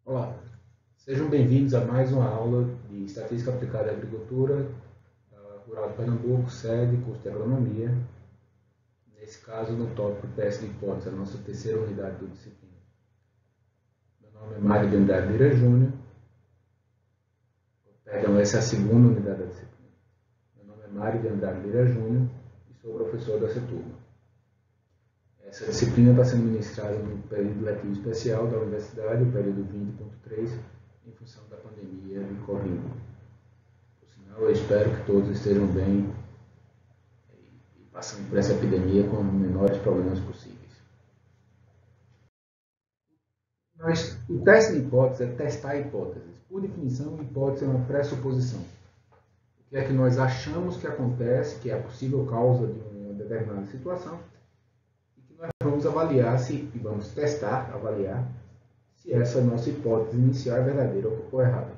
Olá, sejam bem-vindos a mais uma aula de Estatística Aplicada à Agricultura, Rural de Pernambuco, sede, curso de Agronomia. Nesse caso, no tópico teste de hipótese, a nossa terceira unidade do disciplina. Meu nome é Mário de Andrade Lira Júnior. Perdão, essa é a segunda unidade da disciplina. Meu nome é Mário de Andrade Lira Júnior e sou professor dessa turma. Essa disciplina está sendo ministrada no período letivo especial da universidade, o período 20.3, em função da pandemia de Covid. Por sinal, eu espero que todos estejam bem e passando por essa epidemia com os menores problemas possíveis. O teste de hipótese é testar hipóteses. Por definição, hipótese é uma pressuposição. O que é que nós achamos que acontece, que é a possível causa de uma determinada situação, nós vamos avaliar e vamos testar, avaliar se essa nossa hipótese inicial é verdadeira ou errada.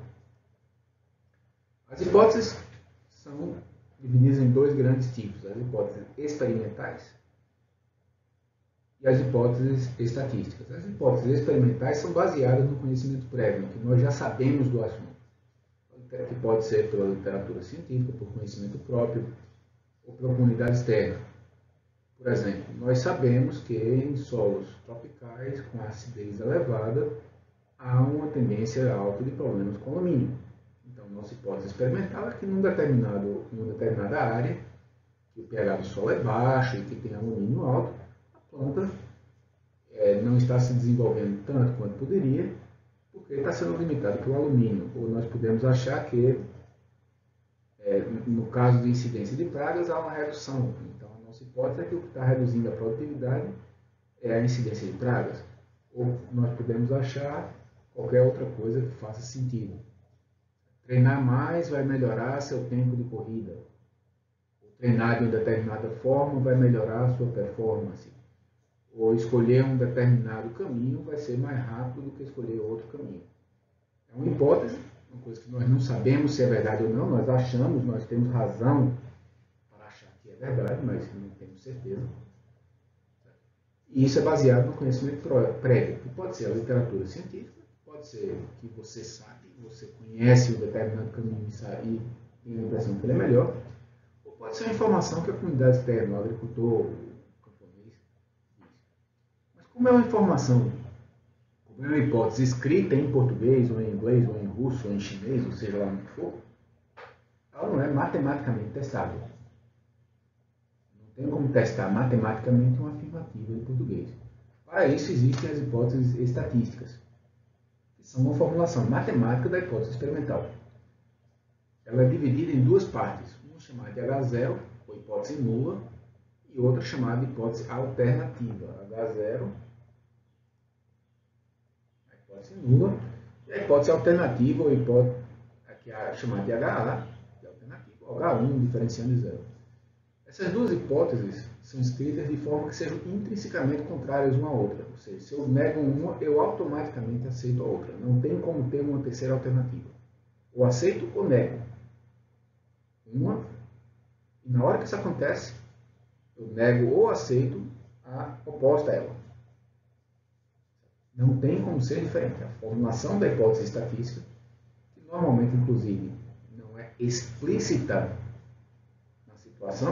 As hipóteses são divididas em dois grandes tipos, as hipóteses experimentais e as hipóteses estatísticas. As hipóteses experimentais são baseadas no conhecimento prévio, que nós já sabemos do assunto, que pode ser pela literatura científica, por conhecimento próprio ou pela comunidade externa. Por exemplo, nós sabemos que em solos tropicais com acidez elevada há uma tendência alta de problemas com alumínio. Então, nossa hipótese experimental é que em uma determinada área, que o pH do solo é baixo e que tem alumínio alto, a planta não está se desenvolvendo tanto quanto poderia, porque está sendo limitada pelo alumínio. Ou nós podemos achar que, no caso de incidência de pragas, há uma redução. Então, nossa hipótese é que o que está reduzindo a produtividade é a incidência de pragas. Ou nós podemos achar qualquer outra coisa que faça sentido. Treinar mais vai melhorar seu tempo de corrida. Ou treinar de uma determinada forma vai melhorar a sua performance. Ou escolher um determinado caminho vai ser mais rápido do que escolher outro caminho. É uma hipótese, uma coisa que nós não sabemos se é verdade ou não, nós achamos, nós temos razão que é verdade, mas não temos certeza. E isso é baseado no conhecimento prévio, que pode ser a literatura científica, pode ser que você sabe, você conhece um determinado caminho e tem a impressão que ele é melhor, ou pode ser uma informação que a comunidade externa, o agricultor, o camponês, diz. Mas como é uma informação, como é uma hipótese escrita em português, ou em inglês, ou em russo, ou em chinês, ou seja lá no que for, ela não é matematicamente testável. Tem como testar matematicamente uma afirmativa em português. Para isso, existem as hipóteses estatísticas, que são uma formulação matemática da hipótese experimental. Ela é dividida em duas partes, uma chamada de H0, ou hipótese nula, e outra chamada de hipótese alternativa. H0, a hipótese nula, e a hipótese alternativa, ou hipótese que é chamada de HA, que é alternativa, ou H1, diferenciando de zero. Essas duas hipóteses são escritas de forma que sejam intrinsecamente contrárias uma à outra. Ou seja, se eu nego uma, eu automaticamente aceito a outra. Não tem como ter uma terceira alternativa. Ou aceito ou nego uma, e na hora que isso acontece, eu nego ou aceito a oposta a ela. Não tem como ser diferente. A formulação da hipótese estatística, que normalmente, inclusive, não é explícita,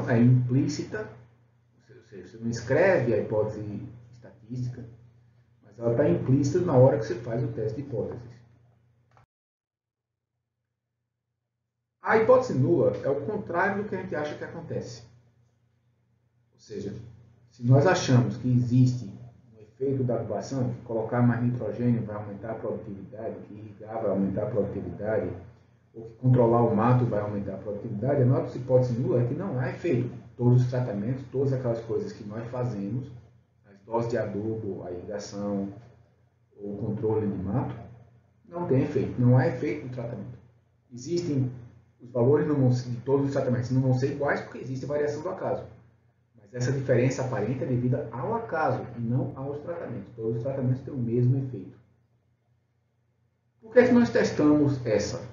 é implícita, ou seja, você não escreve a hipótese estatística, mas ela está implícita na hora que você faz o teste de hipóteses. A hipótese nula é o contrário do que a gente acha que acontece. Ou seja, se nós achamos que existe um efeito da adubação, que colocar mais nitrogênio vai aumentar a produtividade, que irrigar vai aumentar a produtividade, ou que controlar o mato vai aumentar a produtividade, a nossa hipótese nula é que não há efeito. Todos os tratamentos, todas aquelas coisas que nós fazemos, as doses de adubo, a irrigação, ou o controle de mato, não tem efeito. Não há efeito no tratamento. Existem, os valores de todos os tratamentos não vão ser iguais porque existe variação do acaso. Mas essa diferença aparente é devida ao acaso e não aos tratamentos. Todos os tratamentos têm o mesmo efeito. Por que nós testamos essa?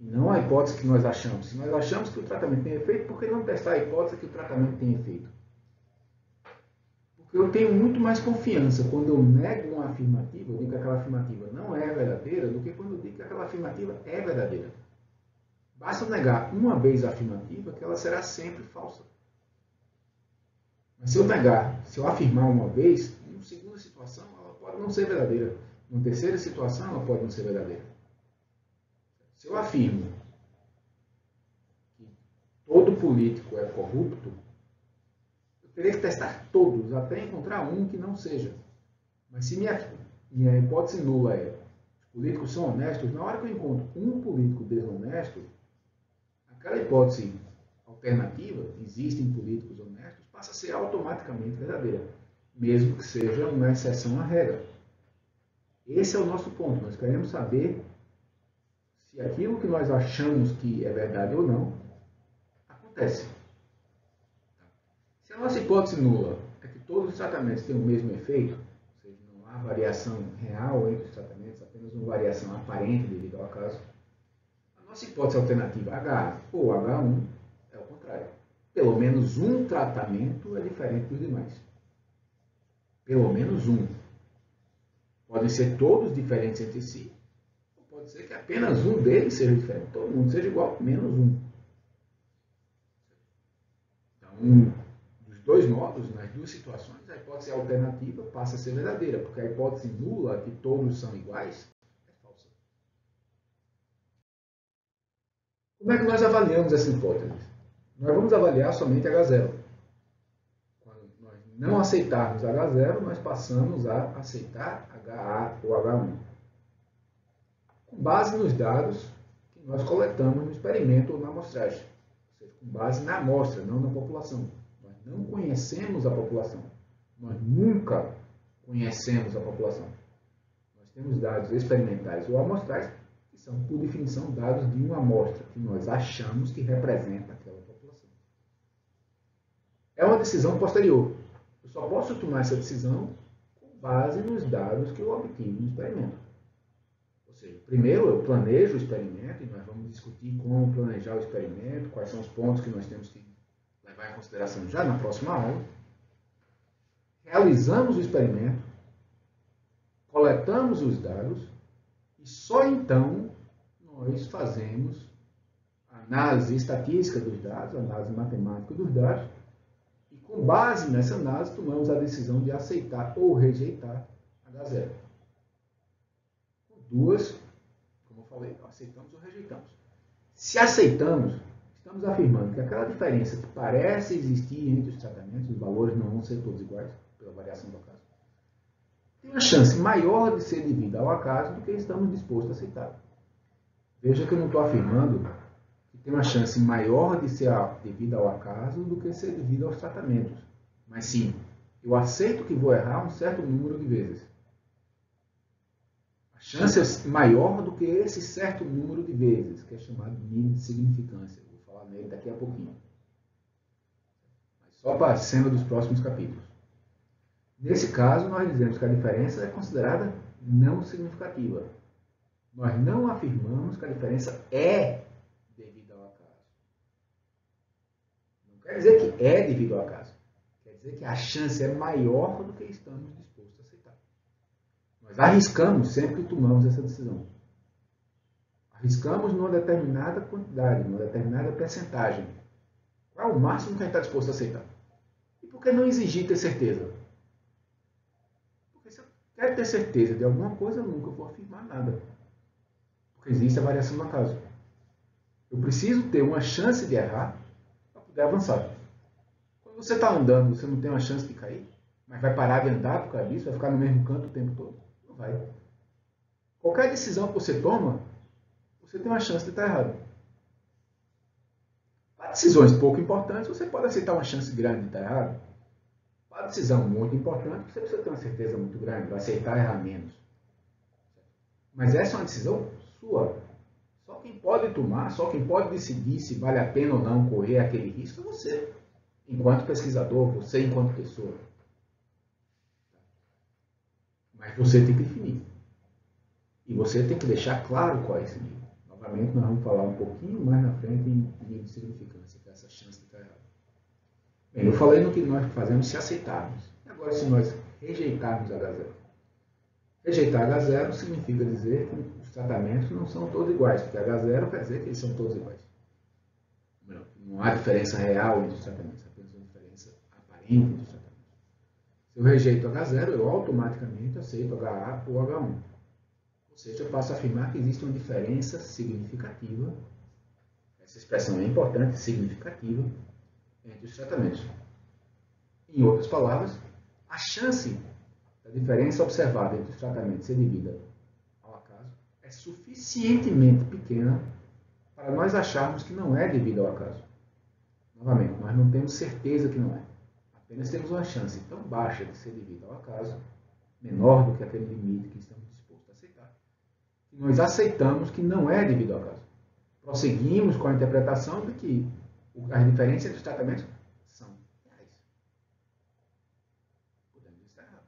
E não a hipótese que nós achamos. Se nós achamos que o tratamento tem efeito, por que não testar a hipótese que o tratamento tem efeito? Porque eu tenho muito mais confiança quando eu nego uma afirmativa, eu digo que aquela afirmativa não é verdadeira, do que quando eu digo que aquela afirmativa é verdadeira. Basta eu negar uma vez a afirmativa que ela será sempre falsa. Mas se eu negar, se eu afirmar uma vez, em uma segunda situação ela pode não ser verdadeira. Numa terceira situação ela pode não ser verdadeira. Se eu afirmo que todo político é corrupto, eu teria que testar todos, até encontrar um que não seja. Mas se minha hipótese nula é os políticos são honestos, na hora que eu encontro um político desonesto, aquela hipótese alternativa, existem políticos honestos, passa a ser automaticamente verdadeira, mesmo que seja uma exceção à regra. Esse é o nosso ponto. Nós queremos saber se aquilo que nós achamos que é verdade ou não acontece. Se a nossa hipótese nula é que todos os tratamentos têm o mesmo efeito, ou seja, não há variação real entre os tratamentos, apenas uma variação aparente devido ao acaso, a nossa hipótese alternativa HA ou H1 é o contrário. Pelo menos um tratamento é diferente dos demais. Pelo menos um. Podem ser todos diferentes entre si, ou pode ser que apenas um deles seja diferente. Todo mundo seja igual, menos um. Então, dos dois modos, nas duas situações, a hipótese alternativa passa a ser verdadeira, porque a hipótese nula, que todos são iguais, é falsa. Como é que nós avaliamos essa hipótese? Nós vamos avaliar somente H0. Quando nós não aceitarmos H0, nós passamos a aceitar HA ou H1. Com base nos dados que nós coletamos no experimento ou na amostragem. Ou seja, com base na amostra, não na população. Nós não conhecemos a população. Nós nunca conhecemos a população. Nós temos dados experimentais ou amostrais, que são, por definição, dados de uma amostra, que nós achamos que representa aquela população. É uma decisão posterior. Eu só posso tomar essa decisão com base nos dados que eu obtive no experimento. Ou seja, primeiro eu planejo o experimento, e nós vamos discutir como planejar o experimento, quais são os pontos que nós temos que levar em consideração já na próxima aula. Realizamos o experimento, coletamos os dados, e só então nós fazemos análise estatística dos dados, análise matemática dos dados, e com base nessa análise tomamos a decisão de aceitar ou rejeitar H0. Duas, como eu falei, aceitamos ou rejeitamos. Se aceitamos, estamos afirmando que aquela diferença que parece existir entre os tratamentos, os valores não vão ser todos iguais, pela variação do acaso, tem uma chance maior de ser devida ao acaso do que estamos dispostos a aceitar. Veja que eu não estou afirmando que tem uma chance maior de ser devida ao acaso do que ser devida aos tratamentos. Mas sim, eu aceito que vou errar um certo número de vezes. A chance é maior do que esse certo número de vezes, que é chamado de nível de significância. Vou falar nele daqui a pouquinho. Mas só para a cena dos próximos capítulos. Nesse caso, nós dizemos que a diferença é considerada não significativa. Nós não afirmamos que a diferença é devido ao acaso. Não quer dizer que é devido ao acaso. Quer dizer que a chance é maior do que estamos dispostos a aceitar. Nós arriscamos sempre que tomamos essa decisão. Arriscamos numa determinada quantidade, numa determinada percentagem. Qual é o máximo que a gente está disposto a aceitar? E por que não exigir ter certeza? Porque se eu quero ter certeza de alguma coisa, eu nunca vou afirmar nada. Porque existe a variação do acaso. Eu preciso ter uma chance de errar para poder avançar. Quando você está andando, você não tem uma chance de cair, mas vai parar de andar por causa disso, vai ficar no mesmo canto o tempo todo? Não vai. Qualquer decisão que você toma, você tem uma chance de estar errado. Para decisões pouco importantes, você pode aceitar uma chance grande de estar errado. Para decisão muito importante, você precisa ter uma certeza muito grande, vai aceitar errar menos. Mas essa é uma decisão sua. Só quem pode tomar, só quem pode decidir se vale a pena ou não correr aquele risco é você. Enquanto pesquisador, você enquanto pessoa. Mas você tem que definir. E você tem que deixar claro qual é esse nível. Novamente, nós vamos falar um pouquinho mais na frente em nível de significância, que é essa chance de estar errado. Bem, eu falei no que nós fazemos se aceitarmos. Agora, se nós rejeitarmos H0, rejeitar H0 significa dizer que os tratamentos não são todos iguais, porque H0 quer dizer que eles são todos iguais. Não há diferença real entre os tratamentos, apenas uma diferença aparente entre os tratamentos. Se eu rejeito H0, eu automaticamente aceito HA ou H1. Ou seja, eu passo a afirmar que existe uma diferença significativa, essa expressão é importante, significativa, entre os tratamentos. Em outras palavras, a chance da diferença observada entre os tratamentos ser devida ao acaso é suficientemente pequena para nós acharmos que não é devido ao acaso. Novamente, nós não temos certeza que não é. Apenas temos uma chance tão baixa de ser devido ao acaso, menor do que aquele limite que estamos dispostos a aceitar, que nós aceitamos que não é devido ao acaso. Prosseguimos com a interpretação de que as diferenças entre os tratamentos são reais. Podemos estar errados.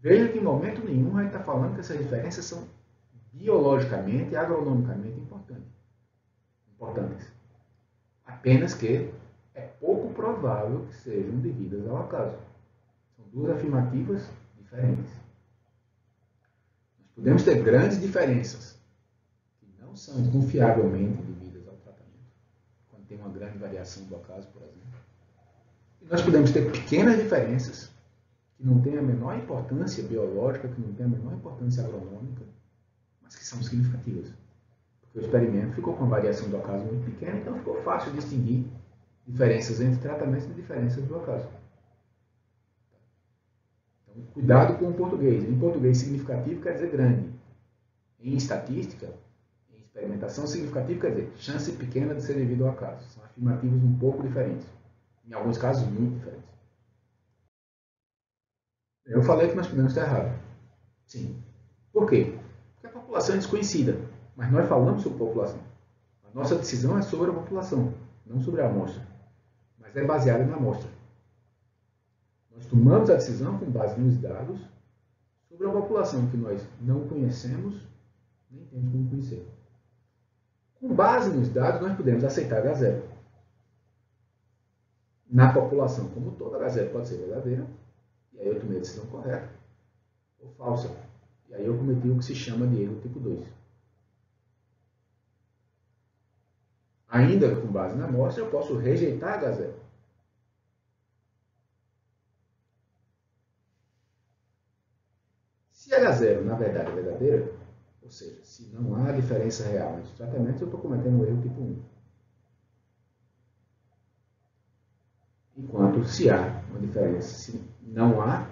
Veja que em momento nenhum a gente está falando que essas diferenças são biologicamente e agronomicamente importantes. Apenas que é pouco provável que sejam devidas ao acaso. São duas afirmativas diferentes. Nós podemos ter grandes diferenças que não são confiavelmente devidas ao tratamento, quando tem uma grande variação do acaso, por exemplo. E nós podemos ter pequenas diferenças que não têm a menor importância biológica, que não têm a menor importância agronômica, mas que são significativas. Porque o experimento ficou com uma variação do acaso muito pequena, então ficou fácil distinguir diferenças entre tratamentos e diferenças do acaso. Então, cuidado com o português. Em português, significativo quer dizer grande. Em estatística, em experimentação, significativo quer dizer chance pequena de ser devido ao acaso. São afirmativos um pouco diferentes. Em alguns casos, muito diferentes. Eu falei que nós podemos estar errados. Sim. Por quê? Porque a população é desconhecida. Mas nós falamos sobre população. A nossa decisão é sobre a população, não sobre a amostra. Mas é baseada na amostra. Nós tomamos a decisão com base nos dados sobre a população que nós não conhecemos, nem temos como conhecer. Com base nos dados, nós podemos aceitar H0. Na população como toda, H0 pode ser verdadeira, e aí eu tomei a decisão correta, ou falsa. E aí eu cometi o que se chama de erro tipo 2. Ainda com base na amostra, eu posso rejeitar H0. Se H0, na verdade, é verdadeira, ou seja, se não há diferença real entre os tratamentos, eu estou cometendo um erro tipo 1. Enquanto se há uma diferença, se não há,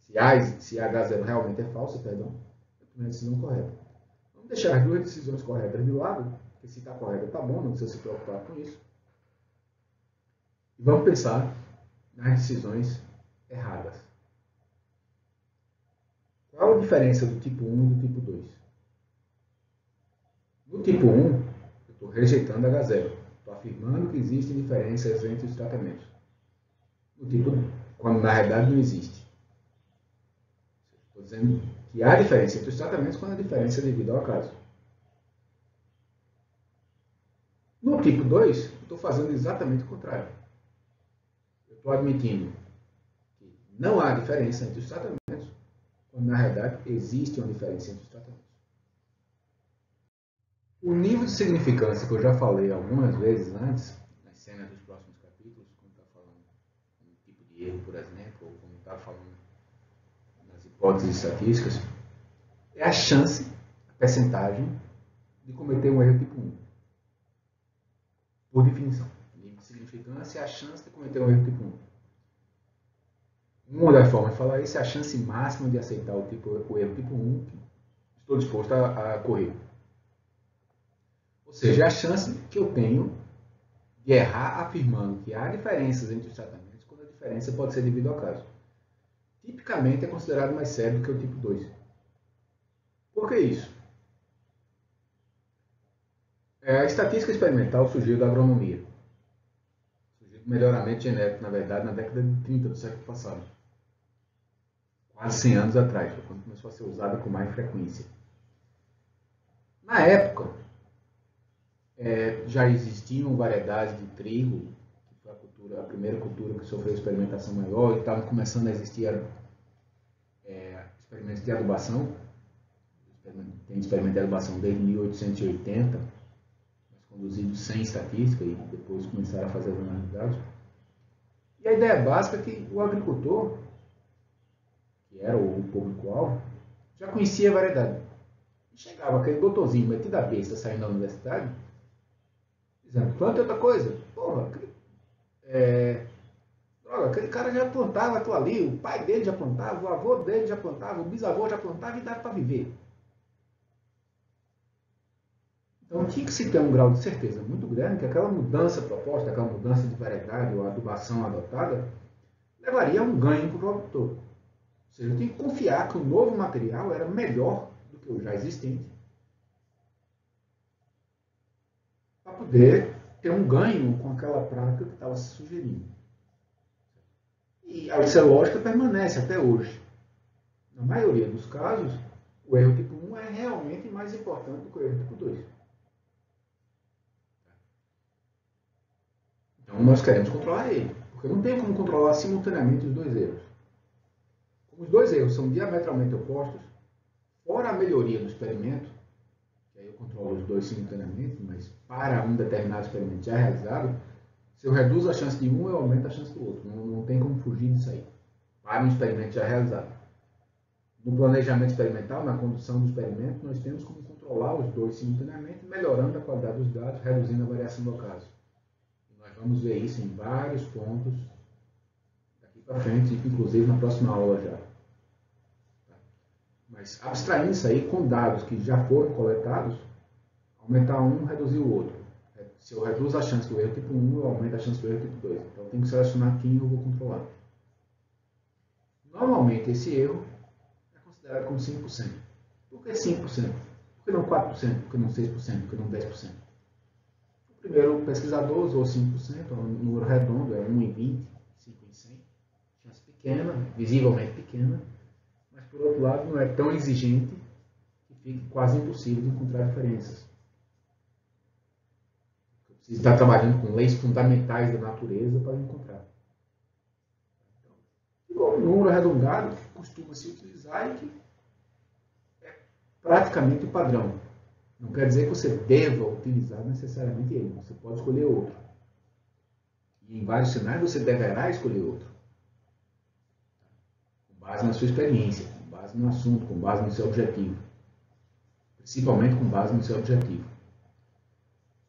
se H0 realmente é falsa, perdão, eu tomei a decisão correta. Vamos deixar as duas decisões corretas de lado, porque se está correta está bom, não precisa se preocupar com isso. E vamos pensar nas decisões erradas. Qual a diferença do tipo 1 e do tipo 2? No tipo 1, eu estou rejeitando H0. Estou afirmando que existem diferenças entre os tratamentos. No tipo 2, quando na realidade não existe. Estou dizendo que há diferença entre os tratamentos quando a diferença é devido ao acaso. No tipo 2, eu estou fazendo exatamente o contrário. Eu estou admitindo que não há diferença entre os tratamentos, quando na realidade existe uma diferença entre os tratamentos. O nível de significância que eu já falei algumas vezes antes, nas cenas dos próximos capítulos, quando está falando um tipo de erro, por exemplo, ou quando está falando nas hipóteses estatísticas, é a chance, a percentagem de cometer um erro tipo 1. Por definição. O nível de significância é a chance de cometer um erro tipo 1. Uma das formas de falar isso é a chance máxima de aceitar o erro tipo 1 que estou disposto a correr. Ou seja, é a chance que eu tenho de errar afirmando que há diferenças entre os tratamentos quando a diferença pode ser devido ao acaso. Tipicamente é considerado mais sério do que o tipo 2. Por que isso? A estatística experimental surgiu da agronomia. Surgiu do melhoramento genético, na verdade, na década de 30 do século passado. Quase 100 anos atrás, foi quando começou a ser usada com mais frequência. Na época, já existiam variedades de trigo, que foi a cultura a primeira cultura que sofreu experimentação maior, e estavam começando a existir experimentos de adubação. Tem experimento de adubação desde 1880, mas conduzidos sem estatística, e depois começaram a fazer as análises de dados. E a ideia básica é que o agricultor, que era o público-alvo, já conhecia a variedade. E chegava aquele doutorzinho metido a besta saindo da universidade, dizendo, planta outra coisa. Porra, aquele cara já plantava aquilo ali, o pai dele já plantava, o avô dele já plantava, o bisavô já plantava e dava para viver. Então tinha que se ter um grau de certeza muito grande que aquela mudança proposta, aquela mudança de variedade ou adubação adotada, levaria a um ganho para o produtor. Ou seja, eu tinha que confiar que o novo material era melhor do que o já existente, para poder ter um ganho com aquela prática que estava se sugerindo. E essa lógica permanece até hoje. Na maioria dos casos, o erro tipo 1 é realmente mais importante do que o erro tipo 2. Então nós queremos controlar ele, porque não tem como controlar simultaneamente os dois erros. Como os dois erros são diametralmente opostos, fora a melhoria do experimento, que aí eu controlo os dois simultaneamente, mas para um determinado experimento já realizado, se eu reduzo a chance de um, eu aumento a chance do outro. Não tem como fugir disso aí. Para um experimento já realizado. No planejamento experimental, na condução do experimento, nós temos como controlar os dois simultaneamente, melhorando a qualidade dos dados, reduzindo a variação do caso. Nós vamos ver isso em vários pontos daqui para frente, inclusive na próxima aula já. Mas abstraindo isso aí com dados que já foram coletados, aumentar um, reduzir o outro. Se eu reduzo a chance do erro tipo 1, eu aumento a chance do erro tipo 2. Então eu tenho que selecionar quem eu vou controlar. Normalmente esse erro é considerado como 5%. Por que 5%? Por que não 4%? Por que não 6%? Por que não 10%? O primeiro pesquisador usou 5%, um número redondo, é 1 em 20, 5 em 100. Chance pequena, visivelmente pequena, mas por outro lado não é tão exigente que fique quase impossível de encontrar diferenças. Eu preciso estar trabalhando com leis fundamentais da natureza para encontrar. Então, igual o número arredondado que costuma se utilizar e que é praticamente o padrão. Não quer dizer que você deva utilizar necessariamente ele. Você pode escolher outro. E em vários cenários você deverá escolher outro. Com base na sua experiência, com base no assunto, com base no seu objetivo. Principalmente com base no seu objetivo.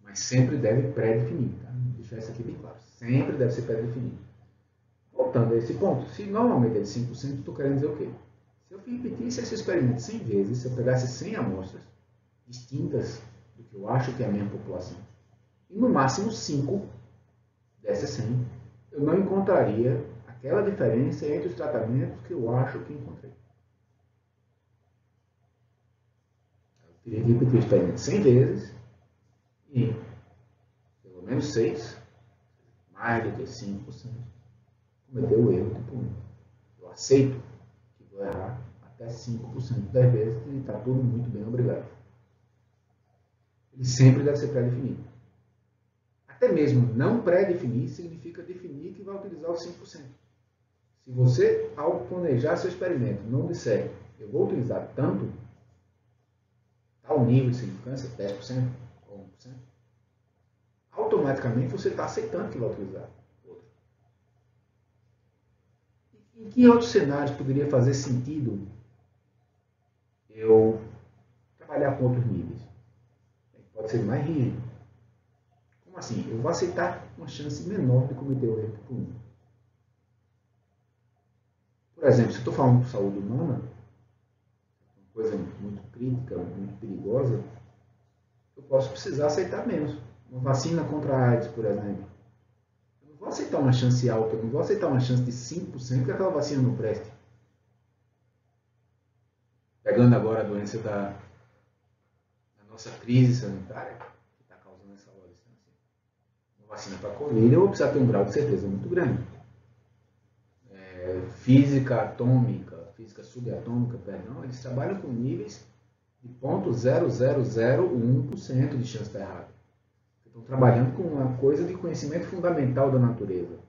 Mas sempre deve pré-definir. Tá? Vou deixar isso aqui bem claro. Sempre deve ser pré-definido. Voltando a esse ponto, se normalmente é de 5%, estou querendo dizer o quê? Se eu repetisse esse experimento 100 vezes, se eu pegasse 100 amostras, distintas do que eu acho que é a minha população, e no máximo 5 dessas 100, eu não encontraria aquela diferença entre os tratamentos que eu acho que encontrei. Eu teria que repetir o experimento 100 vezes e pelo menos 6, mais do que 5%, cometeu o erro tipo 1. Eu aceito que vou errar até 5% das vezes e está tudo muito bem, obrigado. Ele sempre deve ser pré-definido. Até mesmo não pré-definir significa definir que vai utilizar os 5%. Se você, ao planejar seu experimento, não disser eu vou utilizar tanto, tal nível de significância, 10% ou 1%, automaticamente você está aceitando que vai utilizar outro. Em que outros cenários poderia fazer sentido eu trabalhar com outros níveis? Pode ser mais rígido. Como assim? Eu vou aceitar uma chance menor de cometer o erro tipo 1. Por exemplo, se eu estou falando de saúde humana, uma coisa muito crítica, muito perigosa, eu posso precisar aceitar menos. Uma vacina contra a AIDS, por exemplo. Eu não vou aceitar uma chance alta, eu não vou aceitar uma chance de 5% que aquela vacina não preste. Pegando agora a doença da nossa crise sanitária, que está causando essa distância. Uma vacina para a Covid, eu vou precisar ter um grau de certeza muito grande. Física atômica, física subatômica, perdão, eles trabalham com níveis de 0,0001% de chance de estar errado. Estão trabalhando com uma coisa de conhecimento fundamental da natureza.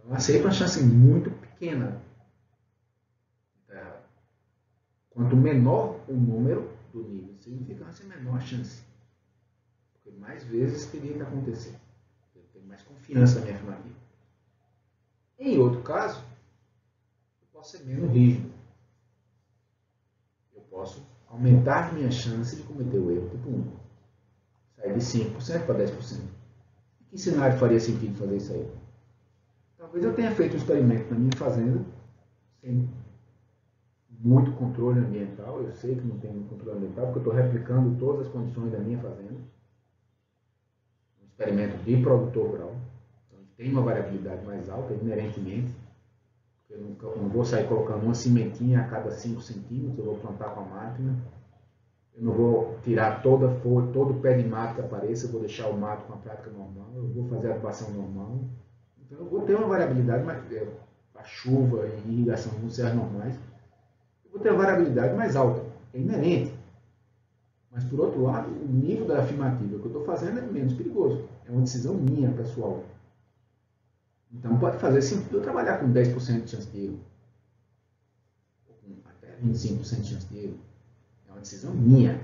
Então, aceito uma chance muito pequena. Quanto menor o número do nível de significância, menor a chance. Porque mais vezes teria que acontecer. Eu tenho mais confiança na minha afirmativa. Em outro caso, eu posso ser menos rígido. Eu posso aumentar minha chance de cometer o erro tipo 1. Sair de 5% para 10%. Em que cenário faria sentido fazer isso aí? Talvez eu tenha feito um experimento na minha fazenda, sem muito controle ambiental. Eu sei que não tem muito controle ambiental, porque eu estou replicando todas as condições da minha fazenda. Um experimento de produtor rural. Então, tem uma variabilidade mais alta, inerentemente. Eu não vou sair colocando uma sementinha a cada 5 centímetros, eu vou plantar com a máquina. Eu não vou tirar toda a folha, todo o pé de mato que apareça, eu vou deixar o mato com a prática normal, eu vou fazer a adubação normal. Então eu vou ter uma variabilidade, mas a chuva e irrigação vão ser as normais. Eu vou ter uma variabilidade mais alta, é inerente. Mas por outro lado, o nível da afirmativa que eu estou fazendo é menos perigoso. É uma decisão minha, pessoal. Então pode fazer sentido eu trabalhar com 10% de chance de erro. Ou com até 25% de chance de erro. É uma decisão minha.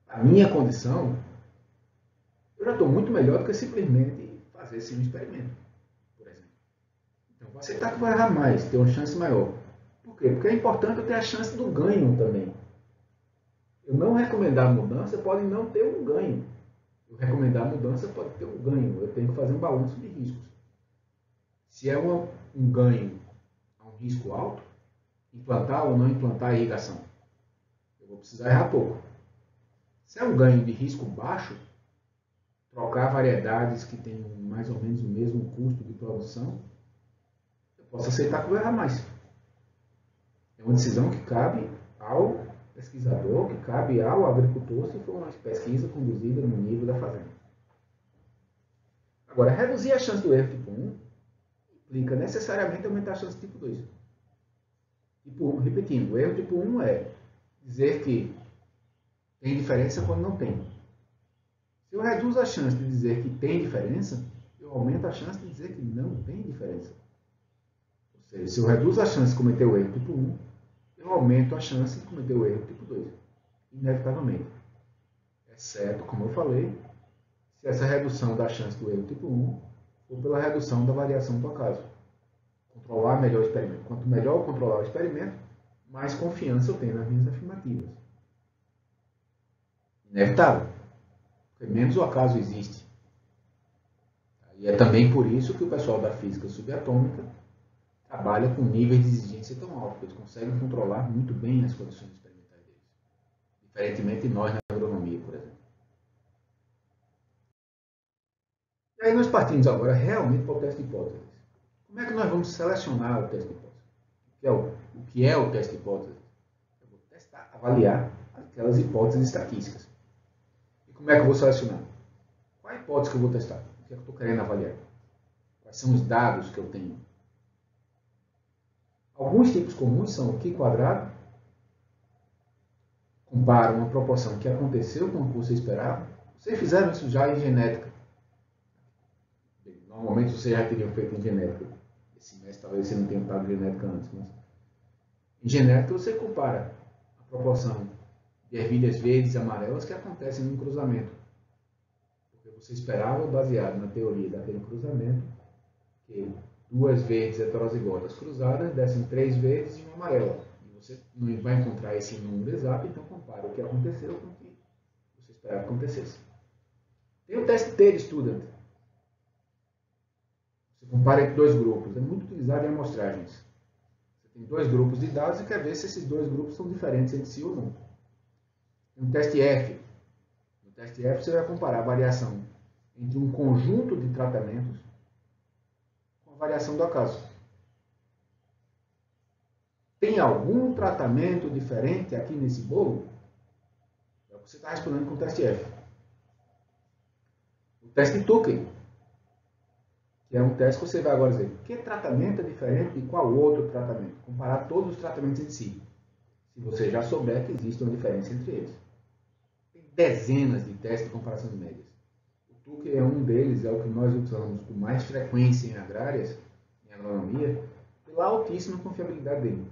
A minha condição, eu já estou muito melhor do que simplesmente fazer sim um experimento, por exemplo. Então vou aceitar que vai errar mais, ter uma chance maior. Por quê? Porque é importante eu ter a chance do ganho também. Eu não recomendar a mudança pode não ter um ganho. Eu recomendar a mudança pode ter um ganho. Eu tenho que fazer um balanço de riscos. Se é um ganho a um risco alto, implantar ou não implantar a irrigação. Eu vou precisar errar pouco. Se é um ganho de risco baixo, trocar variedades que têm mais ou menos o mesmo custo de produção, eu posso aceitar que eu vou errar mais. É uma decisão que cabe ao pesquisador, que cabe ao agricultor, se for uma pesquisa conduzida no nível da fazenda. Agora, reduzir a chance do erro tipo 1 implica necessariamente aumentar a chance do tipo 2. Repetindo, o erro tipo 1 é dizer que tem diferença quando não tem. Se eu reduzo a chance de dizer que tem diferença, eu aumento a chance de dizer que não tem diferença. Ou seja, se eu reduzo a chance de cometer o erro tipo 1, eu aumento a chance de cometer o erro tipo 2. Inevitavelmente. Exceto, como eu falei, se essa redução da chance do erro tipo 1 for pela redução da variação do acaso. Controlar melhor o experimento. Quanto melhor eu controlar o experimento, mais confiança eu tenho nas minhas afirmativas. Inevitável. Porque menos o acaso existe. E é também por isso que o pessoal da física subatômica trabalha com níveis de exigência tão altos, porque eles conseguem controlar muito bem as condições experimentais deles. Diferentemente de nós na agronomia, por exemplo. E aí nós partimos agora realmente para o teste de hipóteses. Como é que nós vamos selecionar o teste de hipóteses? O que é o teste de hipóteses? Eu vou testar, avaliar aquelas hipóteses estatísticas. E como é que eu vou selecionar? Qual a hipótese que eu vou testar? O que é que eu estou querendo avaliar? Quais são os dados que eu tenho? Alguns tipos comuns são o Q quadrado, compara uma proporção que aconteceu com o que você esperava. Vocês fizeram isso já em genética. Normalmente vocês já teriam feito em genética. Esse mês talvez você não tenha estado em genética antes. Mas em genética você compara a proporção de ervilhas verdes e amarelas que acontecem no cruzamento. Porque você esperava, baseado na teoria daquele cruzamento, que 2 verdes heterozigotas cruzadas dessem 3 verdes e uma amarela. E você não vai encontrar esse número exato, então compara o que aconteceu com o que você esperava que acontecesse. Tem o teste Taylor-Student. Você compara entre 2 grupos. É muito utilizado em amostragens. Você tem 2 grupos de dados e quer ver se esses 2 grupos são diferentes entre si ou não. Tem o teste F. No teste F você vai comparar a variação entre um conjunto de tratamentos com a variação do acaso. Tem algum tratamento diferente aqui nesse bolo? É o que você está respondendo com o teste F. O teste Tukey, que é um teste que você vai agora dizer que tratamento é diferente de qual outro tratamento. Comparar todos os tratamentos em si. Se você já souber que existe uma diferença entre eles. Tem dezenas de testes de comparação de médias. O Tuque é um deles, é o que nós usamos com mais frequência em agrárias, em agronomia, pela altíssima confiabilidade dele.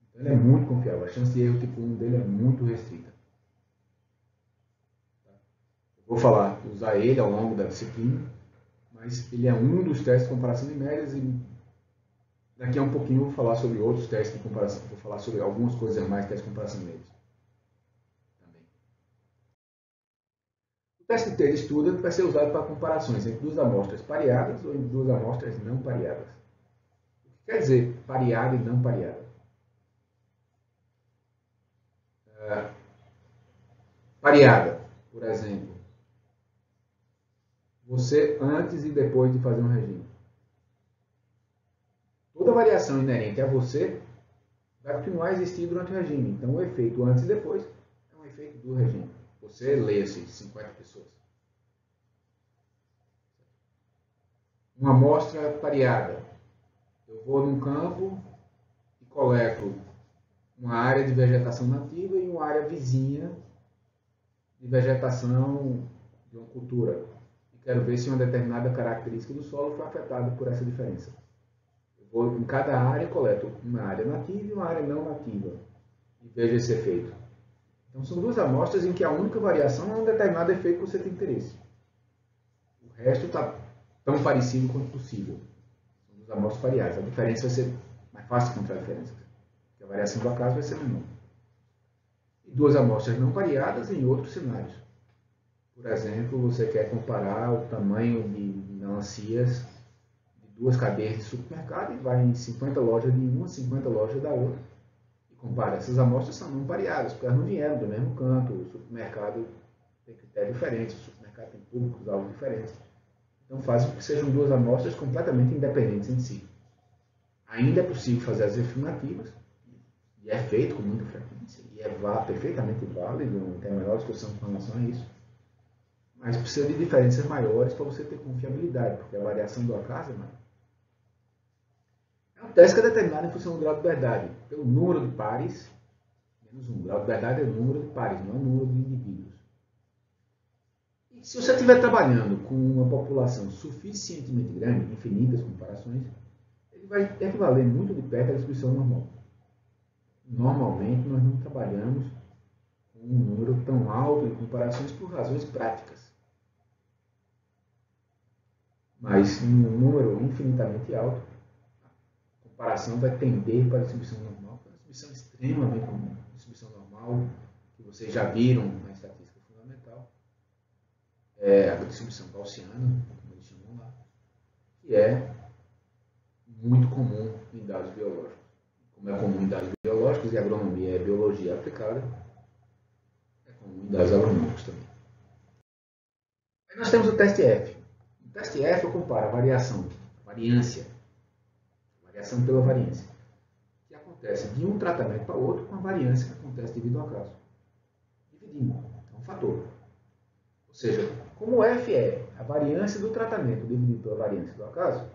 Então, ele é muito confiável. A chance de erro tipo 1 dele é muito restrita. Vou usar ele ao longo da disciplina, mas ele é um dos testes de comparação de médias e daqui a um pouquinho eu vou falar sobre outros testes de comparação, vou falar sobre algumas coisas a mais de testes de comparação de médias. Também. O teste de Taylor-Student vai ser usado para comparações entre duas amostras pareadas ou entre duas amostras não pareadas. O que quer dizer pareada e não pareada? Pareada, por exemplo, você antes e depois de fazer um regime. Toda variação inerente a você vai continuar a existir durante o regime. Então, o efeito antes e depois é um efeito do regime. Você lê-se 50 pessoas. Uma amostra pareada. Eu vou num campo e coleto uma área de vegetação nativa e uma área vizinha de vegetação de uma cultura. E quero ver se uma determinada característica do solo foi afetada por essa diferença. Eu vou em cada área, coleto uma área nativa e uma área não nativa e vejo esse efeito. Então, são duas amostras em que a única variação é um determinado efeito que você tem interesse. O resto está tão parecido quanto possível. São duas amostras pareadas. A diferença vai ser mais fácil de encontrar a diferença, porque a variação do acaso vai ser menor. E duas amostras não pareadas em outros cenários. Por exemplo, você quer comparar o tamanho de melancias de duas cadeias de supermercado e vai em 50 lojas de uma, 50 lojas da outra. Compara, essas amostras são não pareadas, porque elas não vieram do mesmo canto, o supermercado tem critérios diferentes, o supermercado tem públicos-alvo diferentes. Então faz com que sejam duas amostras completamente independentes em si. Ainda é possível fazer as afirmativas, e é feito com muita frequência, e é perfeitamente válido, não tem a menor discussão com relação a isso, mas precisa de diferenças maiores para você ter confiabilidade, porque a variação do acaso é maior. É um teste que é determinado em função do grau de verdade, pelo número de pares, menos 1. O grau de verdade é o número de pares, não é o número de indivíduos. E se você estiver trabalhando com uma população suficientemente grande, infinitas comparações, ele vai equivaler muito de perto à distribuição normal. Normalmente, nós não trabalhamos com um número tão alto de comparações por razões práticas. Mas, em um número infinitamente alto, a comparação vai tender para a distribuição normal, que é uma distribuição extremamente comum. Distribuição normal, que vocês já viram na estatística fundamental, é a distribuição gaussiana, como eles chamam lá, que é muito comum em dados biológicos. Como é comum em dados biológicos e agronomia é biologia aplicada, é comum em dados agronômicos também. Aí nós temos o teste F. O teste F eu comparo a variação pela variância, que acontece de um tratamento para outro com a variância que acontece devido ao acaso. Dividindo, é um fator. Ou seja, como F é a variância do tratamento dividido pela variância do acaso,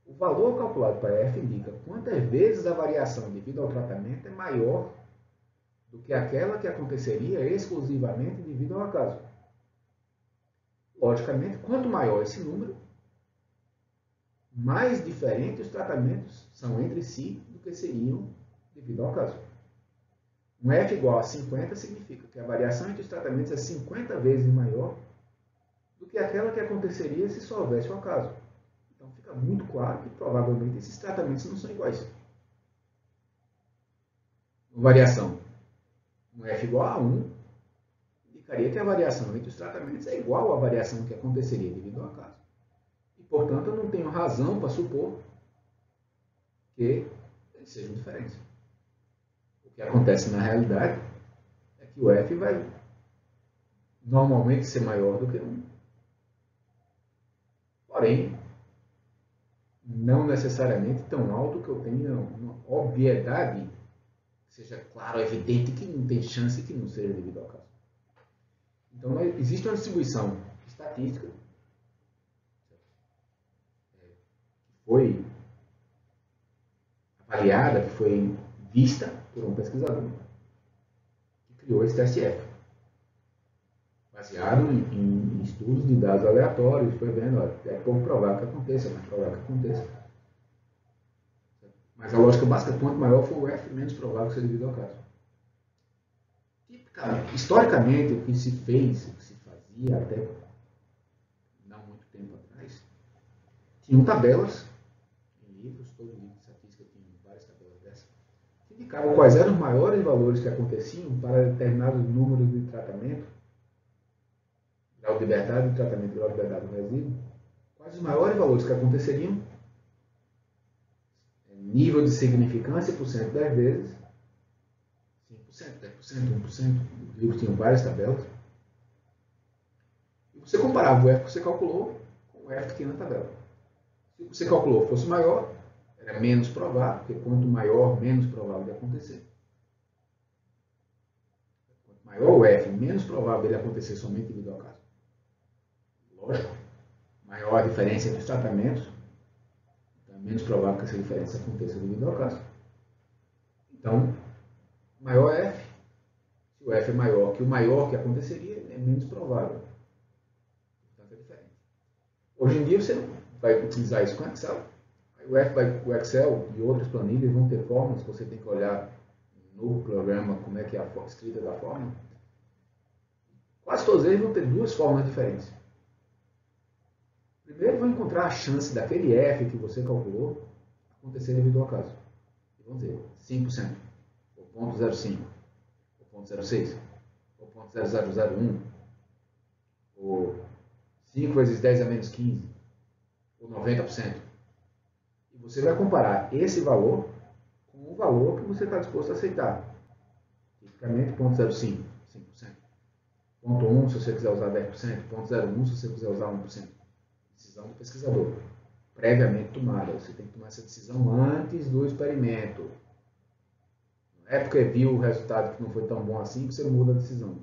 o valor calculado para F indica quantas vezes a variação devido ao tratamento é maior do que aquela que aconteceria exclusivamente devido ao acaso. Logicamente, quanto maior esse número, mais diferentes os tratamentos são entre si do que seriam devido ao acaso. Um F igual a 50 significa que a variação entre os tratamentos é 50 vezes maior do que aquela que aconteceria se só houvesse o acaso. Então fica muito claro que provavelmente esses tratamentos não são iguais. Variação. Um F igual a 1 indicaria que a variação entre os tratamentos é igual à variação que aconteceria devido ao acaso. E, portanto, eu não tenho razão para supor que eles sejam diferentes. O que acontece na realidade é que o F vai normalmente ser maior do que 1. Porém, não necessariamente tão alto que eu tenha uma obviedade, que seja claro, evidente que não tem chance que não seja devido ao acaso. Então, existe uma distribuição estatística que foi avaliada, que foi vista por um pesquisador que criou esse teste F. baseado em estudos de dados aleatórios, foi vendo, olha, é pouco provável que aconteça, mas provável que aconteça. Mas a lógica básica, quanto maior for o F, menos provável que seja devido ao caso. Historicamente, o que se fez, o que se fazia até não muito tempo atrás, tinham tabelas em livros, todo livro de estatística tinha várias tabelas dessas, que indicavam quais eram os maiores valores que aconteciam para determinados números de tratamento, grau de liberdade do tratamento, grau de liberdade do resíduo, quais os maiores valores que aconteceriam, nível de significância por cento 10 vezes, 5%, 10%, 1%, os livros tinham várias tabelas, e você comparava o F que você calculou com o F que tinha na tabela. Se o que você calculou fosse maior, era menos provável, porque quanto maior, menos provável de acontecer. Quanto maior o F, menos provável dele acontecer somente devido ao caso. Lógico, maior a diferença entre os tratamentos, então é menos provável que essa diferença aconteça devido ao caso. Então, maior F, se o F é maior que o maior que aconteceria, é menos provável. Portanto, é diferente. Hoje em dia, você não vai utilizar isso com Excel. O Excel e outras planilhas vão ter fórmulas que você tem que olhar no programa como é que é a escrita da fórmula. Quase todos eles vão ter duas fórmulas diferentes. Primeiro, vão encontrar a chance daquele F que você calculou acontecer devido ao caso. E vão dizer 5%, ou 0,05%, ou 0,06%, ou 0,0001%, ou 5 vezes 10 a menos 15%, ou 90%. E você vai comparar esse valor com o valor que você está disposto a aceitar. Tipicamente 0,05%, 5%. 0,1% se você quiser usar 10%, 0,01% se você quiser usar 1%. Decisão do pesquisador. Previamente tomada. Você tem que tomar essa decisão antes do experimento. Não é porque viu o resultado que não foi tão bom assim que você muda a decisão.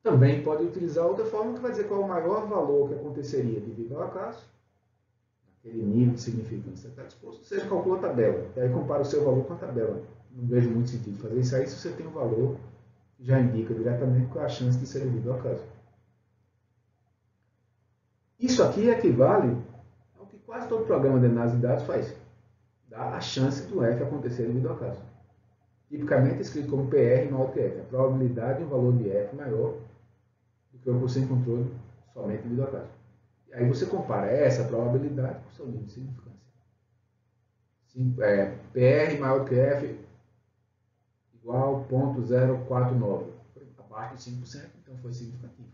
Também pode utilizar outra forma que vai dizer qual é o maior valor que aconteceria devido ao acaso, aquele nível de significância que está disposto, seja, calcula a tabela. E aí compara o seu valor com a tabela. Não vejo muito sentido fazer isso aí se você tem um valor que já indica diretamente qual é a chance de ser devido ao acaso. Isso aqui equivale ao que quase todo programa de análise de dados faz. Dá a chance do F acontecer devido ao acaso. Tipicamente escrito como PR maior que F. A probabilidade de um valor de F maior do que o que você encontrou somente devido ao acaso. E aí você compara essa probabilidade com o seu nível de significância. PR maior que F igual a 0,049. Foi abaixo de 5%, então foi significativo.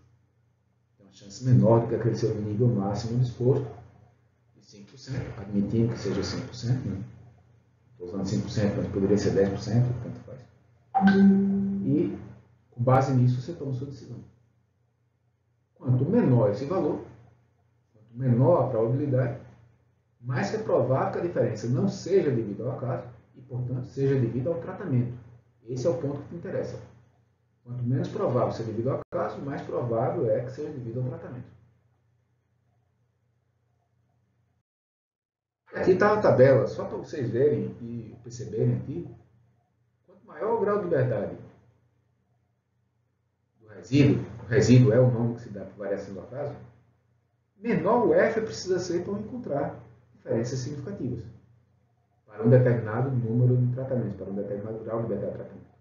Tem uma chance menor do que aquele seu nível máximo disposto de 5%, admitindo que seja 5%, né? Estou usando 5%, mas poderia ser 10%, tanto faz. E, com base nisso, você toma sua decisão. Quanto menor esse valor, quanto menor a probabilidade, mais que é provável que a diferença não seja devido ao acaso e, portanto, seja devido ao tratamento. Esse é o ponto que te interessa. Quanto menos provável ser devido ao acaso, mais provável é que seja devido ao tratamento. Aqui está a tabela, só para vocês verem e perceberem aqui. Quanto maior o grau de liberdade do resíduo, o resíduo é o nome que se dá para variação do acaso, menor o F precisa ser para encontrar diferenças significativas para um determinado número de tratamentos, para um determinado grau de liberdade de tratamento.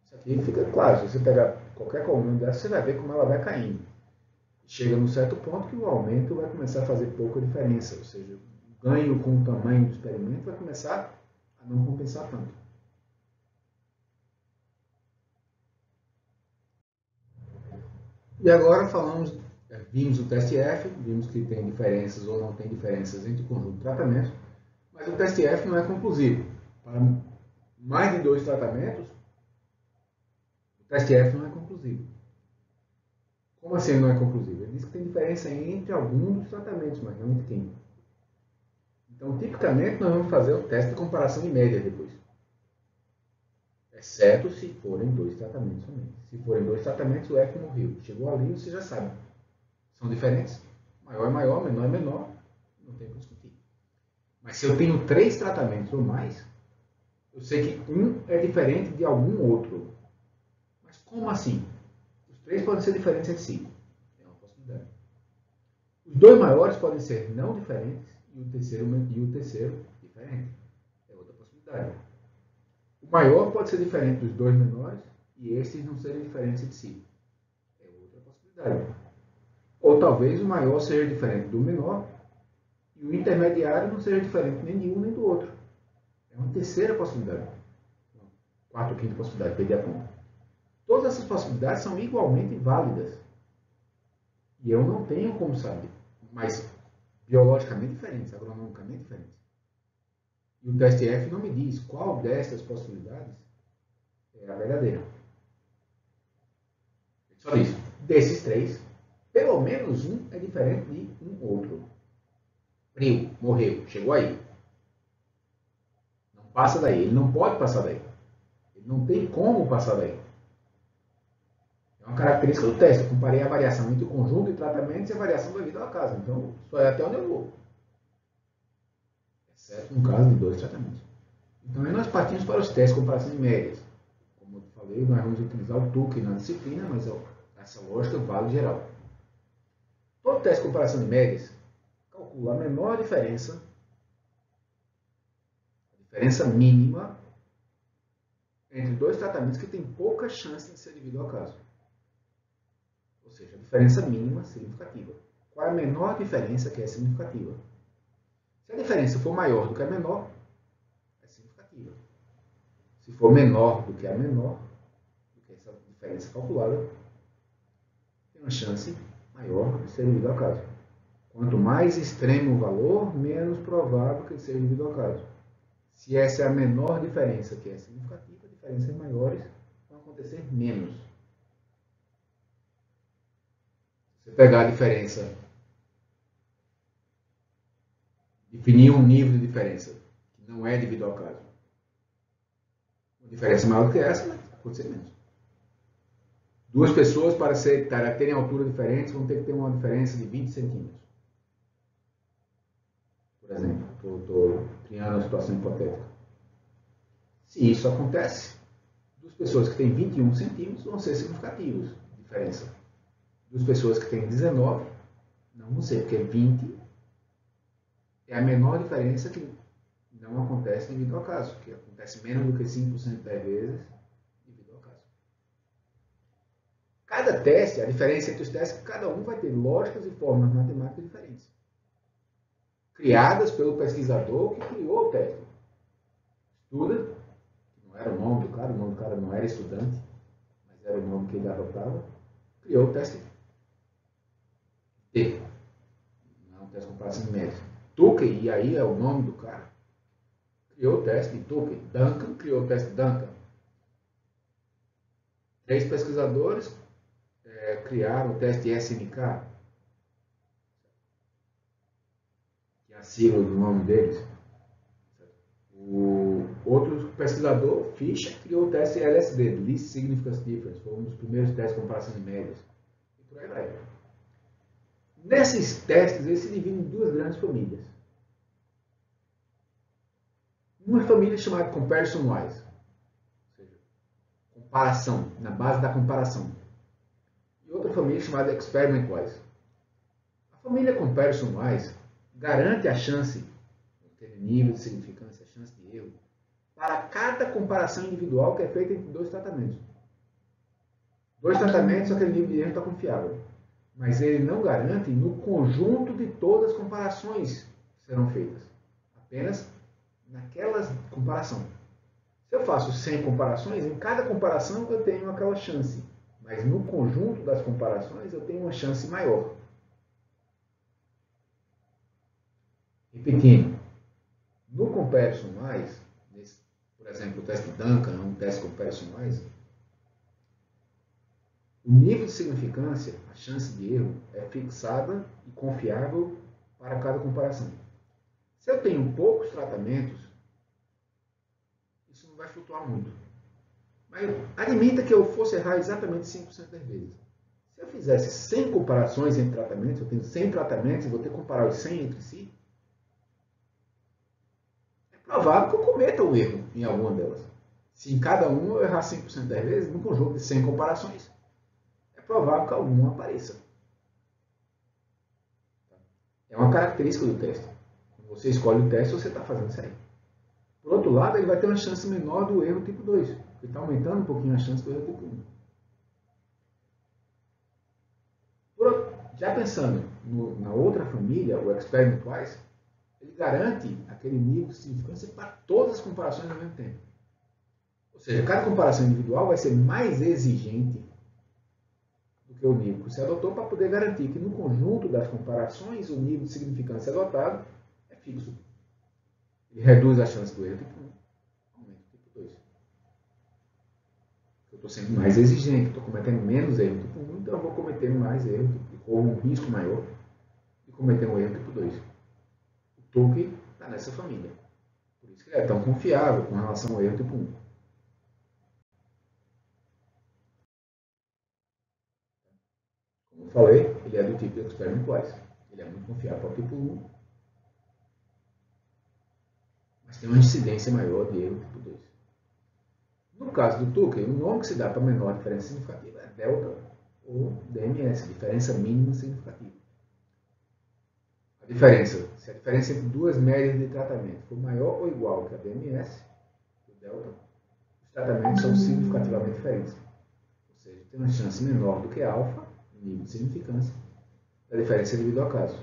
Isso aqui fica claro, se você pegar qualquer coluna dessa, você vai ver como ela vai caindo. Chega num certo ponto que o aumento vai começar a fazer pouca diferença, ou seja, o ganho com o tamanho do experimento vai começar a não compensar tanto. E agora vimos o teste F, vimos que tem diferenças ou não tem diferenças entre o conjunto de tratamentos, mas o teste F não é conclusivo. Para mais de 2 tratamentos, o teste F não é conclusivo. Como assim não é conclusivo? Ele diz que tem diferença entre alguns dos tratamentos, mas não entre quem. Então, tipicamente, nós vamos fazer o teste de comparação de média depois. Exceto se forem 2 tratamentos somente. Se forem 2 tratamentos, o F morreu. Chegou ali, você já sabe. São diferentes. Maior é maior, menor é menor. Não tem o que discutir. Mas se eu tenho 3 tratamentos ou mais, Eu sei que um é diferente de algum outro. Mas como assim? Os três podem ser diferentes entre si. É uma possibilidade. Os dois maiores podem ser não diferentes e o terceiro diferente. É outra possibilidade. O maior pode ser diferente dos dois menores e esses não serem diferentes entre si. É outra possibilidade. Ou talvez o maior seja diferente do menor e o intermediário não seja diferente nem de um nem do outro. É uma terceira possibilidade. Quarta ou quinta possibilidade, perdi a conta. Todas essas possibilidades são igualmente válidas. E eu não tenho como saber. Mas biologicamente diferentes, agronomicamente diferentes. E o teste F não me diz qual dessas possibilidades é a verdadeira. Ele só diz, desses três, pelo menos um é diferente de um outro. Frio, morreu, chegou aí. Não passa daí, ele não pode passar daí. Ele não tem como passar daí. É uma característica do teste. Eu comparei a variação entre o conjunto de tratamentos e a variação da vida ao acaso. Então, só é até onde eu vou. Exceto no caso de dois tratamentos. Então, aí nós partimos para os testes de comparação de médias. Como eu falei, nós vamos utilizar o Tukey na disciplina, mas essa lógica vale geral. Todo teste de comparação de médias calcula a menor diferença, a diferença mínima, entre dois tratamentos que têm pouca chance de ser devido ao acaso. Ou seja, a diferença mínima significativa. Qual é a menor diferença que é significativa? Se a diferença for maior do que a menor, é significativa. Se for menor do que a menor, do que essa diferença calculada, tem uma chance maior de ser devido ao acaso. Quanto mais extremo o valor, menos provável que seja devido ao acaso. Se essa é a menor diferença que é significativa, diferenças maiores vão acontecer menos. Se você pegar a diferença, definir um nível de diferença que não é devido ao acaso, uma diferença maior do que essa, vai acontecer menos. Duas pessoas, para terem altura diferente, vão ter que ter uma diferença de 20 centímetros. Por exemplo, estou criando uma situação hipotética. Se isso acontece, duas pessoas que têm 21 centímetros vão ser significativos de diferença. Duas pessoas que têm 19 não vão ser, porque 20 é a menor diferença que não acontece devido ao acaso, que acontece menos do que 5% das vezes devido ao acaso. Cada teste, a diferença entre os testes, cada um vai ter lógicas e fórmulas matemáticas diferentes, criadas pelo pesquisador que criou o teste. Estuda, não era o nome do cara não era estudante, mas era o nome que ele adotava, criou o teste T. Não é um teste de comparação de médias. Tukey, e aí é o nome do cara, criou o teste de Tukey. Duncan criou o teste Duncan. 3 pesquisadores criaram o teste SNK, que é a sigla do nome deles. O outro pesquisador, Fischer, criou o teste LSD, Least Significance Difference, foi um dos primeiros testes de comparação de médias. E por aí vai. Nesses testes, eles se dividem em duas grandes famílias. Uma família chamada Comparison Wise, ou seja, comparação, na base da comparação. E outra família chamada Experiment Wise. A família Comparison Wise garante a chance, aquele nível de significância, a chance de erro, para cada comparação individual que é feita entre dois tratamentos. Dois tratamentos, aquele nível de erro está confiável. Mas ele não garante no conjunto de todas as comparações que serão feitas. Apenas naquela comparação. Se eu faço 100 comparações, em cada comparação eu tenho aquela chance. Mas no conjunto das comparações eu tenho uma chance maior. Repetindo, no Comparison Wise, por exemplo, o teste Duncan é um teste Comparison Wise, o nível de significância, a chance de erro, é fixada e confiável para cada comparação. Se eu tenho poucos tratamentos, isso não vai flutuar muito. Mas admita que eu fosse errar exatamente 5% das vezes. Se eu fizesse 100 comparações entre tratamentos, eu tenho 100 tratamentos e vou ter que comparar os 100 entre si, é provável que eu cometa um erro em alguma delas. Se em cada um eu errar 5% das vezes, num conjunto de 100 comparações, é provável que alguma apareça. É uma característica do teste. Quando você escolhe o teste, você está fazendo isso aí. Por outro lado, ele vai ter uma chance menor do erro tipo 2, porque está aumentando um pouquinho a chance do erro tipo 1. Já pensando na outra família, o Experiment Wise, ele garante aquele nível de significância para todas as comparações ao mesmo tempo. Ou seja, cada comparação individual vai ser mais exigente do que o nível que você adotou para poder garantir que no conjunto das comparações o nível de significância adotado é fixo. Ele reduz a chance do erro tipo 1, aumenta o tipo 2. Eu estou sendo mais exigente, estou cometendo menos erro tipo 1, então eu vou cometer mais erro, ou um risco maior de cometer um erro tipo 2. O Tukey está nessa família. Por isso que ele é tão confiável com relação ao erro tipo 1. Como eu falei, ele é do tipo Experiment Wise. Ele é muito confiável para o tipo 1, mas tem uma incidência maior de erro tipo 2. No caso do Tukey, o nome que se dá para menor diferença significativa é delta ou DMS, diferença mínima significativa. A diferença, se a diferença entre duas médias de tratamento for maior ou igual que a DMS, o delta, os tratamentos são significativamente diferentes. Ou seja, tem uma chance menor do que alfa, nível de significância, da diferença devido ao caso.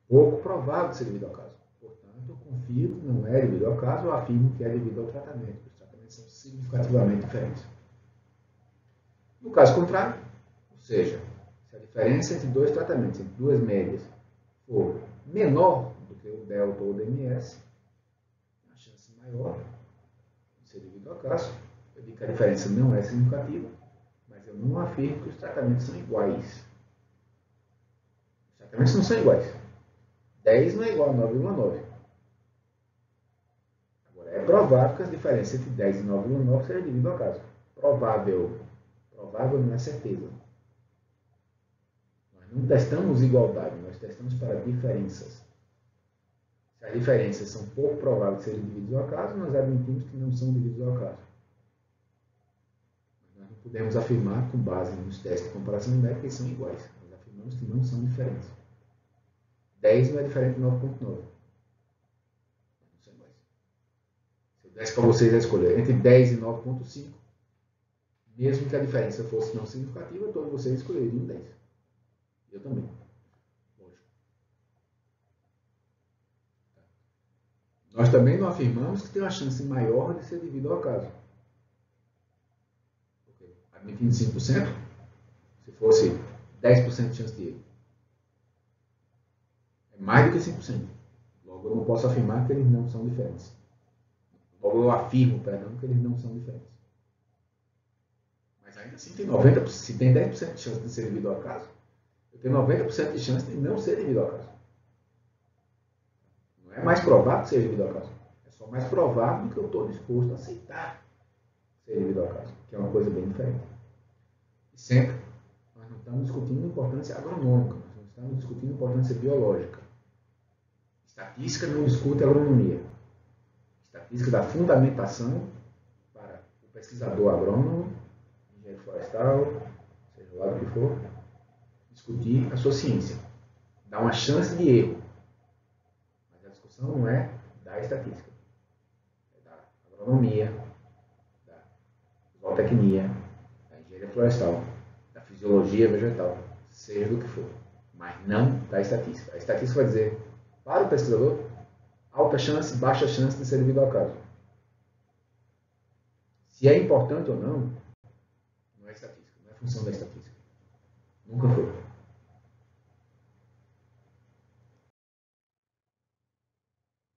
Pouco provável de ser devido ao caso. Portanto, eu confio que não é devido ao caso, eu afirmo que é devido ao tratamento. Os tratamentos são significativamente diferentes. No caso contrário, ou seja, se a diferença entre dois tratamentos, entre duas médias, for menor do que o delta ou o DMS, a chance maior de ser devido ao caso. Eu digo que a diferença não é significativa, mas eu não afirmo que os tratamentos são iguais. Os tratamentos não são iguais. 10 não é igual a 9,9. Agora, é provável que as diferenças entre 10 e 9,9 sejam devido ao caso. Provável. Provável não é certeza. Nós não testamos igualdade, nós testamos para diferenças. Se as diferenças são pouco prováveis de serem devidas ao acaso, nós admitimos que não são devidas ao acaso. Nós não podemos afirmar, com base nos testes de comparação numérica, que são iguais. Nós afirmamos que não são diferentes. 10 não é diferente de 9,9. Não são iguais. Se eu desse para vocês a escolher entre 10 e 9,5, mesmo que a diferença fosse não significativa, todos vocês escolheriam 10. Eu também. Lógico. Nós também não afirmamos que tem uma chance maior de ser devido ao acaso. Porque, admitindo 5%, se fosse 10% de chance de erro, é mais do que 5%. Logo, eu não posso afirmar que eles não são diferentes. Logo, eu afirmo, perdão, que eles não são diferentes. Mas ainda assim, tem 90%, se tem 10% de chance de ser devido ao acaso, eu tenho 90% de chance de não ser devido ao acaso. Não é mais provável que seja devido ao acaso. É só mais provável do que eu estou disposto a aceitar ser devido ao acaso, que é uma coisa bem diferente. E sempre, nós não estamos discutindo importância agronômica, nós não estamos discutindo importância biológica. Estatística não discute agronomia. Estatística dá fundamentação para o pesquisador agrônomo, engenheiro florestal, seja lá do que for, discutir a sua ciência. Dá uma chance de erro. Mas a discussão não é da estatística. É da agronomia, da zootecnia, da engenharia florestal, da fisiologia vegetal, seja do que for. Mas não da estatística. A estatística vai dizer, para o pesquisador, alta chance, baixa chance de ser devido ao acaso. Se é importante ou não, não é estatística, não é função da estatística. Nunca foi.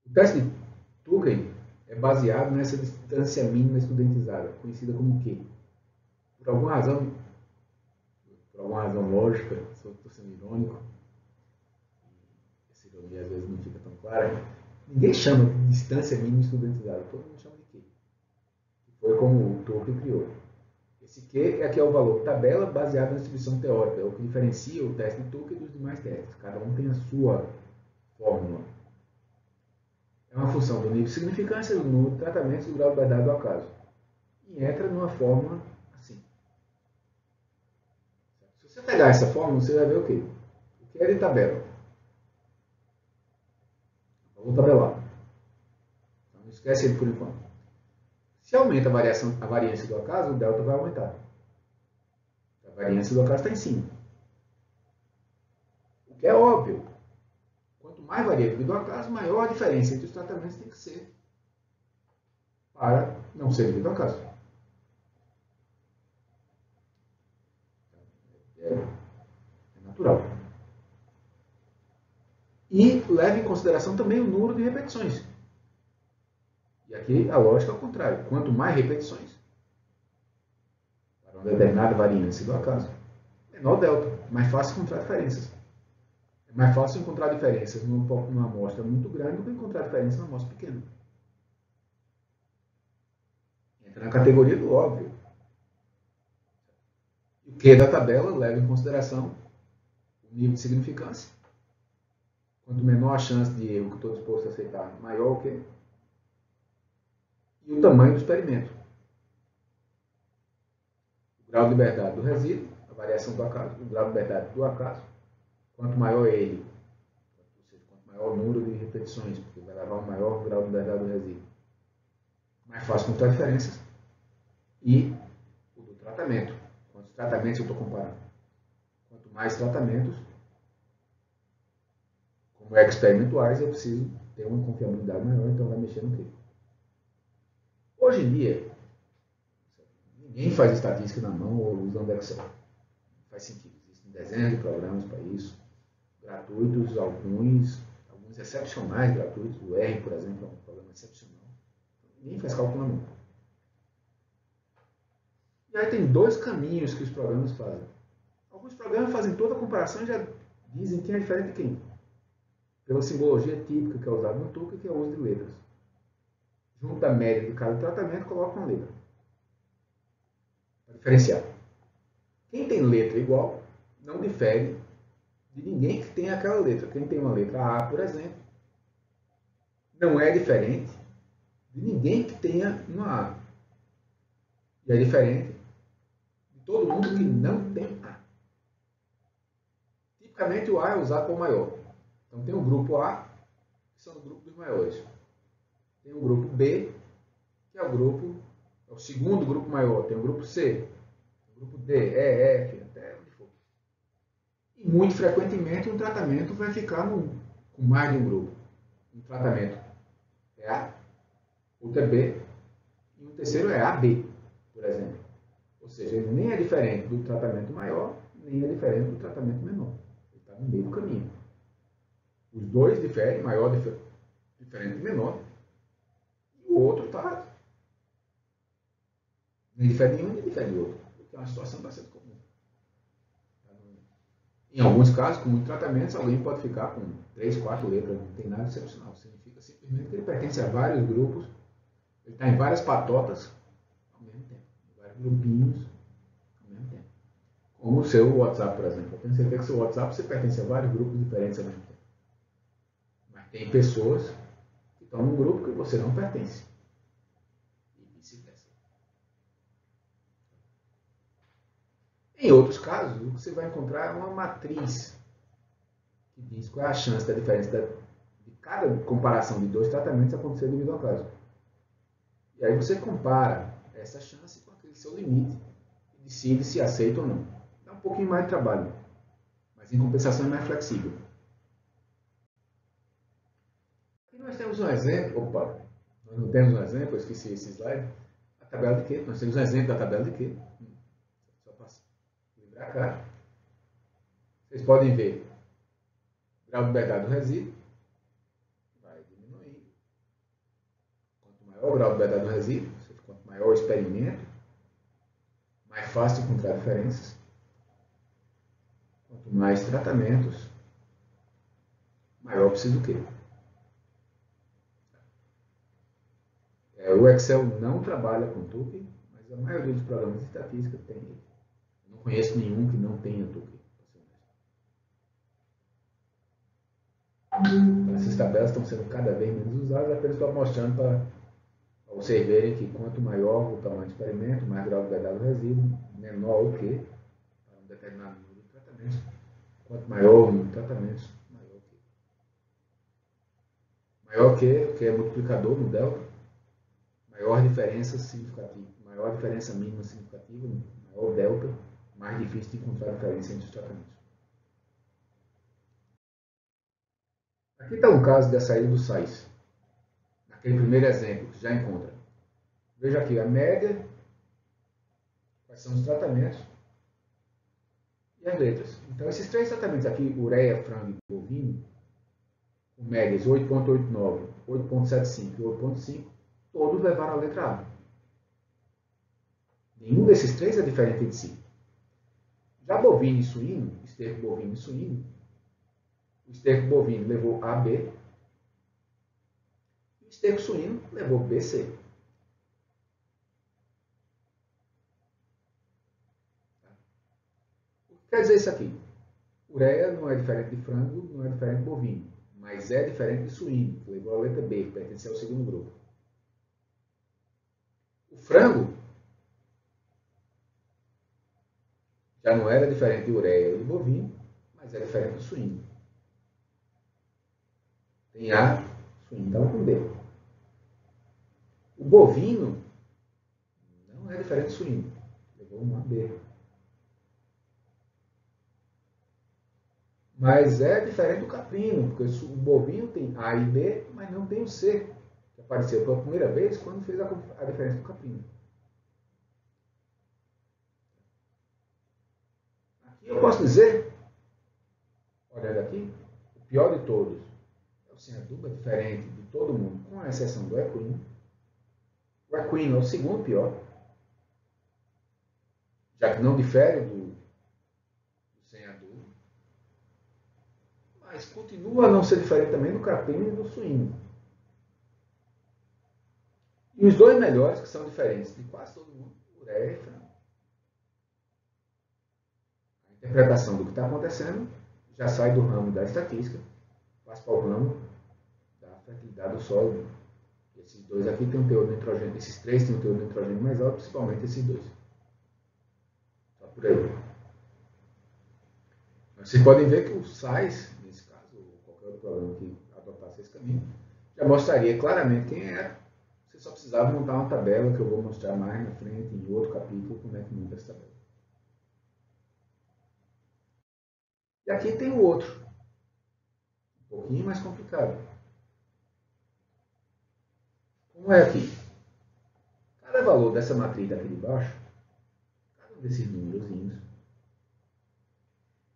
O teste de Tukey é baseado nessa distância mínima estudentizada, conhecida como Q. Por alguma razão lógica, estou sendo irônico, essa ironia às vezes não fica tão clara, ninguém chama de distância mínima estudentizada, todo mundo chama de Q. Foi como o Tukey criou. Esse Q é que é o valor tabela baseado na distribuição teórica, é o que diferencia o teste de Tukey dos demais testes. Cada um tem a sua fórmula. É uma função do nível de significância, do número de tratamentos, do grau de verdade do acaso. E entra numa fórmula assim. Se você pegar essa fórmula, você vai ver o quê? O que é de tabela? Eu vou tabelar. Então, não esquece ele por enquanto. Se aumenta a variância do acaso, o delta vai aumentar. A variância do acaso está em cima. O que é óbvio. Quanto mais varia devido ao acaso, maior a diferença entre os tratamentos tem que ser para não ser devido ao acaso. É natural. E leva em consideração também o número de repetições. E aqui a lógica é ao contrário. Quanto mais repetições, para uma determinada variância do acaso, menor delta, mais fácil encontrar diferenças. É mais fácil encontrar diferenças numa amostra muito grande do que encontrar diferenças numa amostra pequena. Entra na categoria do óbvio. O Q da tabela leva em consideração o nível de significância. Quanto menor a chance de erro que estou disposto a aceitar, maior o Q. E o tamanho do experimento. O grau de liberdade do resíduo, a variação do acaso, o grau de liberdade do acaso. Quanto maior ele, ou seja, quanto maior o número de repetições, porque vai levar um maior grau de liberdade do resíduo, mais fácil encontrar diferenças. E o do tratamento. Quantos tratamentos eu estou comparando? Quanto mais tratamentos, como experimentuais, eu preciso ter uma confiabilidade maior, então vai mexer no quê? Hoje em dia, ninguém faz estatística na mão ou usando Excel. Não faz sentido. Existem dezenas de programas para isso, gratuitos, alguns excepcionais gratuitos. O R, por exemplo, é um programa excepcional. Ninguém faz cálculo na mão. E aí tem dois caminhos que os programas fazem. Alguns programas fazem toda a comparação e já dizem quem é diferente de quem. Pela simbologia típica que é usada no Tuca, que é o uso de letras. Junta a média de cada tratamento e coloca uma letra. Para diferenciar. Quem tem letra igual não difere de ninguém que tem aquela letra. Quem tem uma letra A, por exemplo, não é diferente de ninguém que tenha uma A. E é diferente de todo mundo que não tem A. Tipicamente o A é usado como maior. Então tem o grupo A, que são o grupo dos maiores. Tem o grupo B, que é o segundo grupo maior. Tem o grupo C, o grupo D, E, F, até onde for. E muito frequentemente um tratamento vai ficar com mais de um grupo. Um tratamento é A, outro é B, e um terceiro é AB, por exemplo. Ou seja, ele nem é diferente do tratamento maior, nem é diferente do tratamento menor. Ele está no meio do caminho. Os dois diferem, maior diferente do menor, e o outro está nem difere de um, nem difere do outro. Porque é uma situação bastante comum. Em alguns casos, com muitos tratamentos, alguém pode ficar com 3, 4 letras, não tem nada excepcional. Significa simplesmente que ele pertence a vários grupos, ele está em várias patotas ao mesmo tempo, em vários grupinhos ao mesmo tempo. Como o seu WhatsApp, por exemplo. Eu tenho certeza que o seu WhatsApp você pertence a vários grupos diferentes ao mesmo tempo. Mas tem pessoas que estão num grupo que você não pertence. E vice-versa. Em outros casos, o que você vai encontrar é uma matriz que diz qual é a chance da diferença de cada comparação de dois tratamentos acontecer devido ao caso. E aí você compara essa chance com aquele seu limite e decide se aceita ou não. Dá um pouquinho mais de trabalho, mas em compensação é mais flexível. Aqui nós temos um exemplo, nós não temos um exemplo, eu esqueci esse slide, a tabela de Q. Nós temos um exemplo da tabela de Q. Só para livrar cá. Vocês podem ver o grau de liberdade do resíduo vai diminuindo. Quanto maior o grau de liberdade do resíduo, ou seja, quanto maior o experimento, mais fácil encontrar diferenças. Quanto mais tratamentos, maior precisa do quê? O Excel não trabalha com Tukey, mas a maioria dos programas de estatística tem ele. Eu não conheço nenhum que não tenha Tukey. Para Essas tabelas estão sendo cada vez menos usadas, apenas estou mostrando para vocês verem que quanto maior o tamanho do experimento, mais grau de verdade do resíduo, menor o que, para um determinado número de tratamentos. Quanto maior o número de tratamentos, maior o que. Maior que é multiplicador no delta, maior diferença significativa, maior diferença mínima significativa, maior delta, mais difícil de encontrar a diferença entre os tratamentos. Aqui está um caso da saída do sais. Naquele primeiro exemplo que já encontra. Veja aqui a média, quais são os tratamentos e as letras. Então, esses três tratamentos aqui, ureia, frango e bovino, com médias 8.89, 8.75 e 8.5, todos levaram a letra A. Nenhum desses três é diferente de si. Já bovino e suíno, esterco bovino e suíno, o esterco bovino levou AB, e o esterco suíno levou BC. O que quer dizer isso aqui? Ureia não é diferente de frango, não é diferente de bovino, mas é diferente de suíno, que levou a letra B, que pertence ao segundo grupo. O frango já não era diferente de ureia ou de bovino, mas é diferente do suíno. Tem A, suíno estava com B. O bovino não é diferente do suíno, levou um AB. Mas é diferente do caprino, porque o bovino tem A e B, mas não tem o C, que apareceu pela primeira vez quando fez a diferença do caprino. Aqui eu posso dizer, olhando aqui, o pior de todos é o sem adubo, é diferente de todo mundo, com a exceção do equino. O equino é o segundo pior, já que não difere do sem adubo, mas continua a não ser diferente também do caprino e do suíno. E os dois melhores, que são diferentes de quase todo mundo, ureia e frango. A interpretação do que está acontecendo já sai do ramo da estatística, passa para o ramo da fertilidade do solo. Esses dois aqui têm um teor de nitrogênio, esses três têm um teor de nitrogênio mais alto, principalmente esses dois. Só por aí. Vocês podem ver que o sais, nesse caso, ou qualquer outro programa que adotasse esse caminho, já mostraria claramente quem era. Você só precisava montar uma tabela que eu vou mostrar mais na frente, em outro capítulo, como é que monta essa tabela. E aqui tem o outro, um pouquinho mais complicado. Como é aqui? Cada valor dessa matriz daqui de baixo, cada um desses númerozinhos,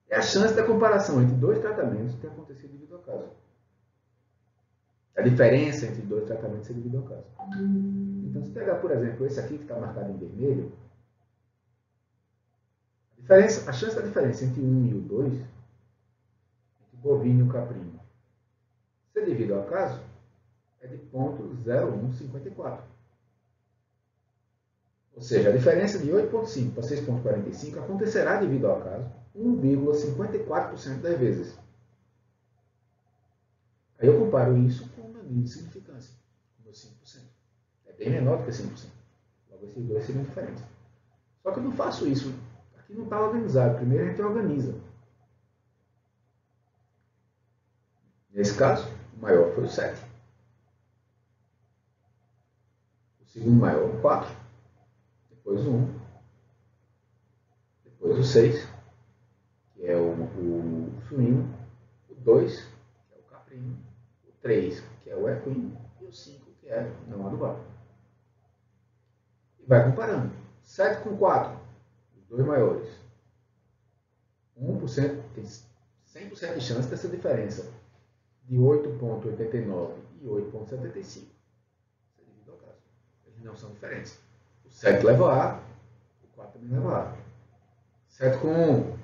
é a chance da comparação entre dois tratamentos ter acontecido devido ao caso. A diferença entre dois tratamentos é devido ao caso. Então, se pegar, por exemplo, esse aqui que está marcado em vermelho, a chance da diferença entre o 1 e o 2, entre o bovino e o caprino, ser devido ao caso, é de 0,0154. Ou seja, a diferença de 8,5 para 6,45 acontecerá devido ao acaso 1,54% das vezes. Aí eu comparo isso com o meu nível de significância, o meu 5%. É bem menor do que 5%. Logo, esses dois seriam diferentes. Só que eu não faço isso. Aqui não está organizado. Primeiro a gente organiza. Nesse caso, o maior foi o 7. O segundo maior, o 4. Depois o 1. Depois o 6, que é o suíno. O 2, que é o caprino. O 3, que é o equino. E o 5, que é não adubar. E vai comparando. 7 com 4, os dois maiores. 1% tem 100% de chance dessa diferença de 8,89 e 8,75 ser devido ao caso. Eles não são diferentes. O 7 leva a, o 4 também leva a. 7 com 1,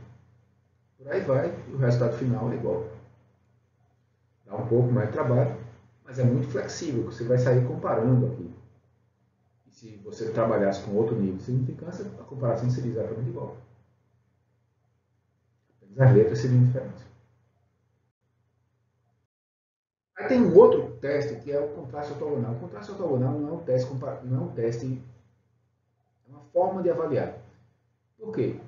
por aí vai, e o resultado final é igual. Dá um pouco mais de trabalho, mas é muito flexível, você vai sair comparando aqui. E se você trabalhasse com outro nível de significância, a comparação seria exatamente igual. As letras seriam diferentes. Aí tem um outro teste que é o contraste ortogonal. O contraste ortogonal não é um teste, não é um teste, é uma forma de avaliar. Por quê?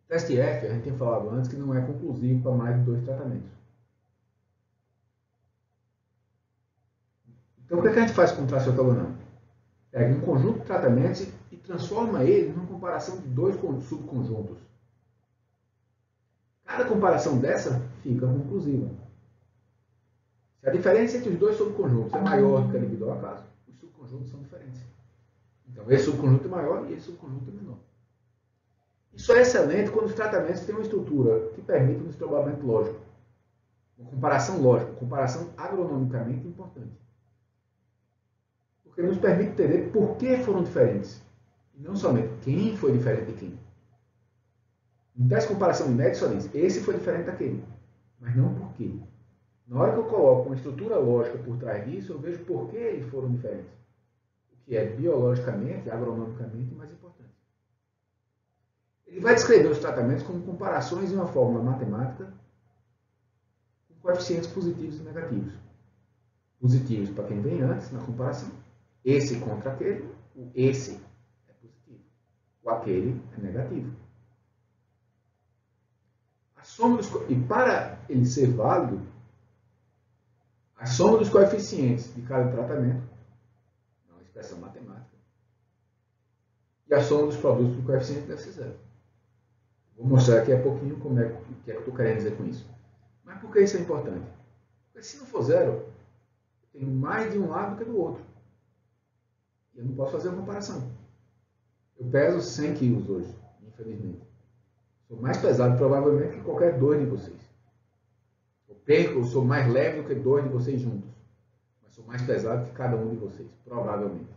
O teste F, a gente tem falado antes, que não é conclusivo para mais de 2 tratamentos. Então, o que a gente faz com o contraste ortogonal? Pega um conjunto de tratamentos e transforma ele numa comparação de 2 subconjuntos. Cada comparação dessa fica conclusiva. Se a diferença entre os 2 subconjuntos é maior do que a devido ao acaso, os subconjuntos são diferentes. Então, esse subconjunto é maior e esse subconjunto é menor. Isso é excelente quando os tratamentos têm uma estrutura que permite um destrobamento lógico. Uma comparação lógica, uma comparação agronomicamente importante. Porque nos permite entender por que foram diferentes. E não somente quem foi diferente de quem. Não tem essa comparação de média, só diz, esse foi diferente daquele. Mas não por quê. Na hora que eu coloco uma estrutura lógica por trás disso, eu vejo por que eles foram diferentes. O que é biologicamente, agronomicamente mais importante. Ele vai descrever os tratamentos como comparações em uma fórmula matemática com coeficientes positivos e negativos. Positivos para quem vem antes na comparação. Esse contra aquele, o esse é positivo. O aquele é negativo. A soma dos, e para ele ser válido, a soma dos coeficientes de cada tratamento, é uma expressão matemática, e a soma dos produtos do coeficiente deve ser zero. Vou mostrar aqui a pouquinho como é que eu estou querendo dizer com isso. Mas por que isso é importante? Porque se não for zero, eu tenho mais de um lado do que do outro. E eu não posso fazer uma comparação. Eu peso 100 quilos hoje, infelizmente. Sou mais pesado provavelmente que qualquer dois de vocês. Eu sou mais leve do que dois de vocês juntos. Mas sou mais pesado que cada um de vocês, provavelmente.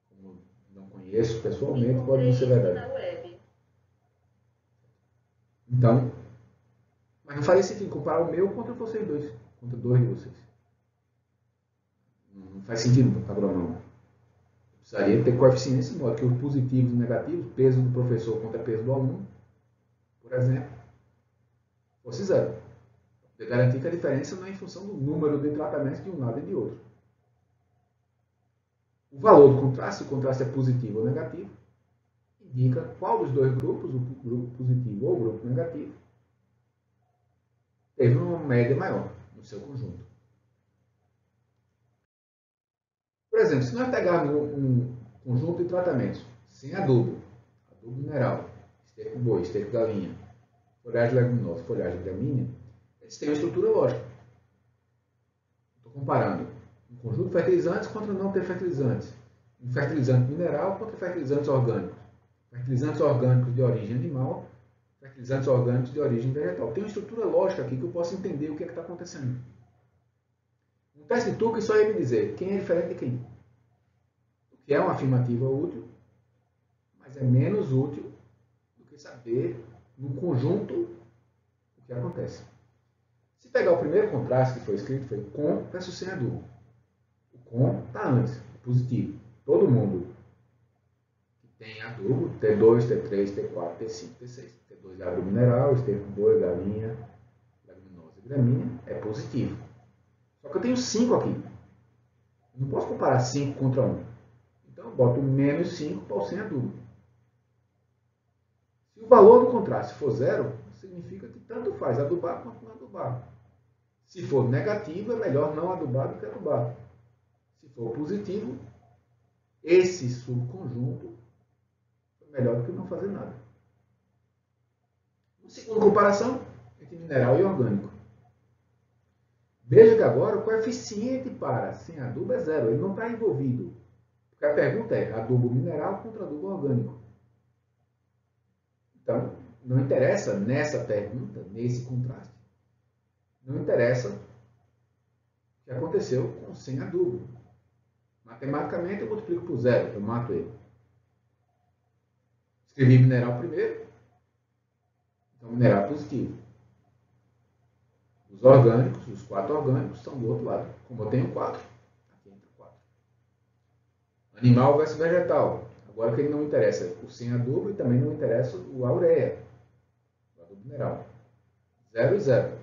Como não conheço pessoalmente, pode não ser verdade. Então, mas não faria sentido comparar o meu contra vocês dois, contra dois de vocês. Não faz sentido agronômico. Precisaria ter coeficientes de modo que os positivos e negativos, peso do professor contra peso do aluno, por exemplo, fosse zero. Para garantir que a diferença não é em função do número de tratamentos de um lado e de outro. O valor do contraste, se o contraste é positivo ou negativo, indica qual dos dois grupos, o grupo positivo ou o grupo negativo, teve uma média maior no seu conjunto. Por exemplo, se nós pegarmos um conjunto de tratamentos sem adubo mineral, esterco boi, esterco galinha, folhagem leguminosa, folhagem gramínea, eles têm uma estrutura lógica. Estou comparando um conjunto de fertilizantes contra não ter fertilizantes. Um fertilizante mineral contra fertilizantes orgânicos. Fertilizantes orgânicos de origem animal, fertilizantes orgânicos de origem vegetal. Tem uma estrutura lógica aqui que eu posso entender o que está acontecendo. Um teste de Tukey só ia me dizer quem é diferente de quem. O que é uma afirmativa útil, mas é menos útil do que saber no conjunto o que acontece. Se pegar o primeiro contraste que foi escrito, foi com versus sem adubo. O com está antes, positivo. Todo mundo que tem adubo, T2, T3, T4, T5, T6, T2 é adubo mineral, esterco boi, galinha, leguminosa e gramínea, é positivo. Só que eu tenho 5 aqui. Eu não posso comparar 5 contra 1. Então eu boto menos 5 para o sem adubo. Se o valor do contraste for zero, significa que tanto faz adubar quanto não adubar. Se for negativo, é melhor não adubar do que adubar. Se for positivo, esse subconjunto é melhor do que não fazer nada. Uma segunda comparação entre mineral e orgânico. Veja que agora o coeficiente para sem adubo é zero, ele não está envolvido. Porque a pergunta é adubo mineral contra adubo orgânico. Então, não interessa nessa pergunta, nesse contraste, não interessa o que aconteceu com sem adubo. Matematicamente eu multiplico por zero, eu mato ele. Escrevi mineral primeiro, então mineral positivo. Os orgânicos, os 4 orgânicos, estão do outro lado. Como eu tenho 4, aqui entra 4. Animal versus vegetal. Agora que ele não interessa o sem adubo e também não interessa o ureia, o adubo mineral. 0 e 0.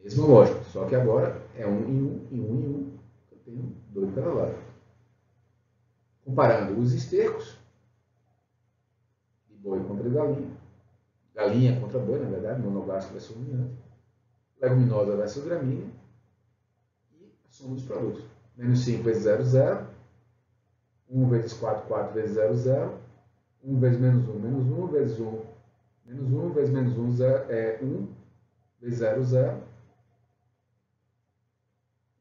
Mesma lógica, só que agora é 1 em 1, em 1 em 1, eu tenho 2 de cada lado. Comparando os estercos, de boi contra galinha, galinha contra boi, na verdade, monogástrico versus ruminante, leguminosa versus gramínea, e a soma dos produtos. Menos 5 vezes 0, 0. 1 vezes 4, 4 vezes 0, 0. 1 vezes menos 1, menos 1 vezes 1, menos 1 vezes menos 1, 0, 1 vezes 0, 0.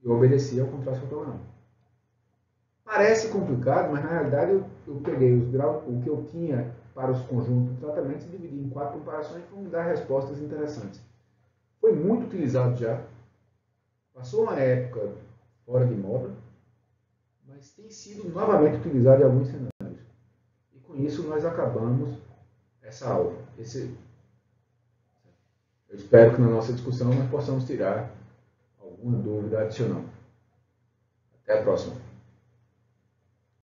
Eu obedeci ao contraste ortogonal. Parece complicado, mas na realidade eu peguei os graus, o que eu tinha para os conjuntos de tratamentos e dividi em 4 comparações para me dar respostas interessantes. Foi muito utilizado já, passou uma época fora de moda, mas tem sido novamente utilizado em alguns cenários. E com isso nós acabamos essa aula. Eu espero que na nossa discussão nós possamos tirar alguma dúvida adicional. Até a próxima.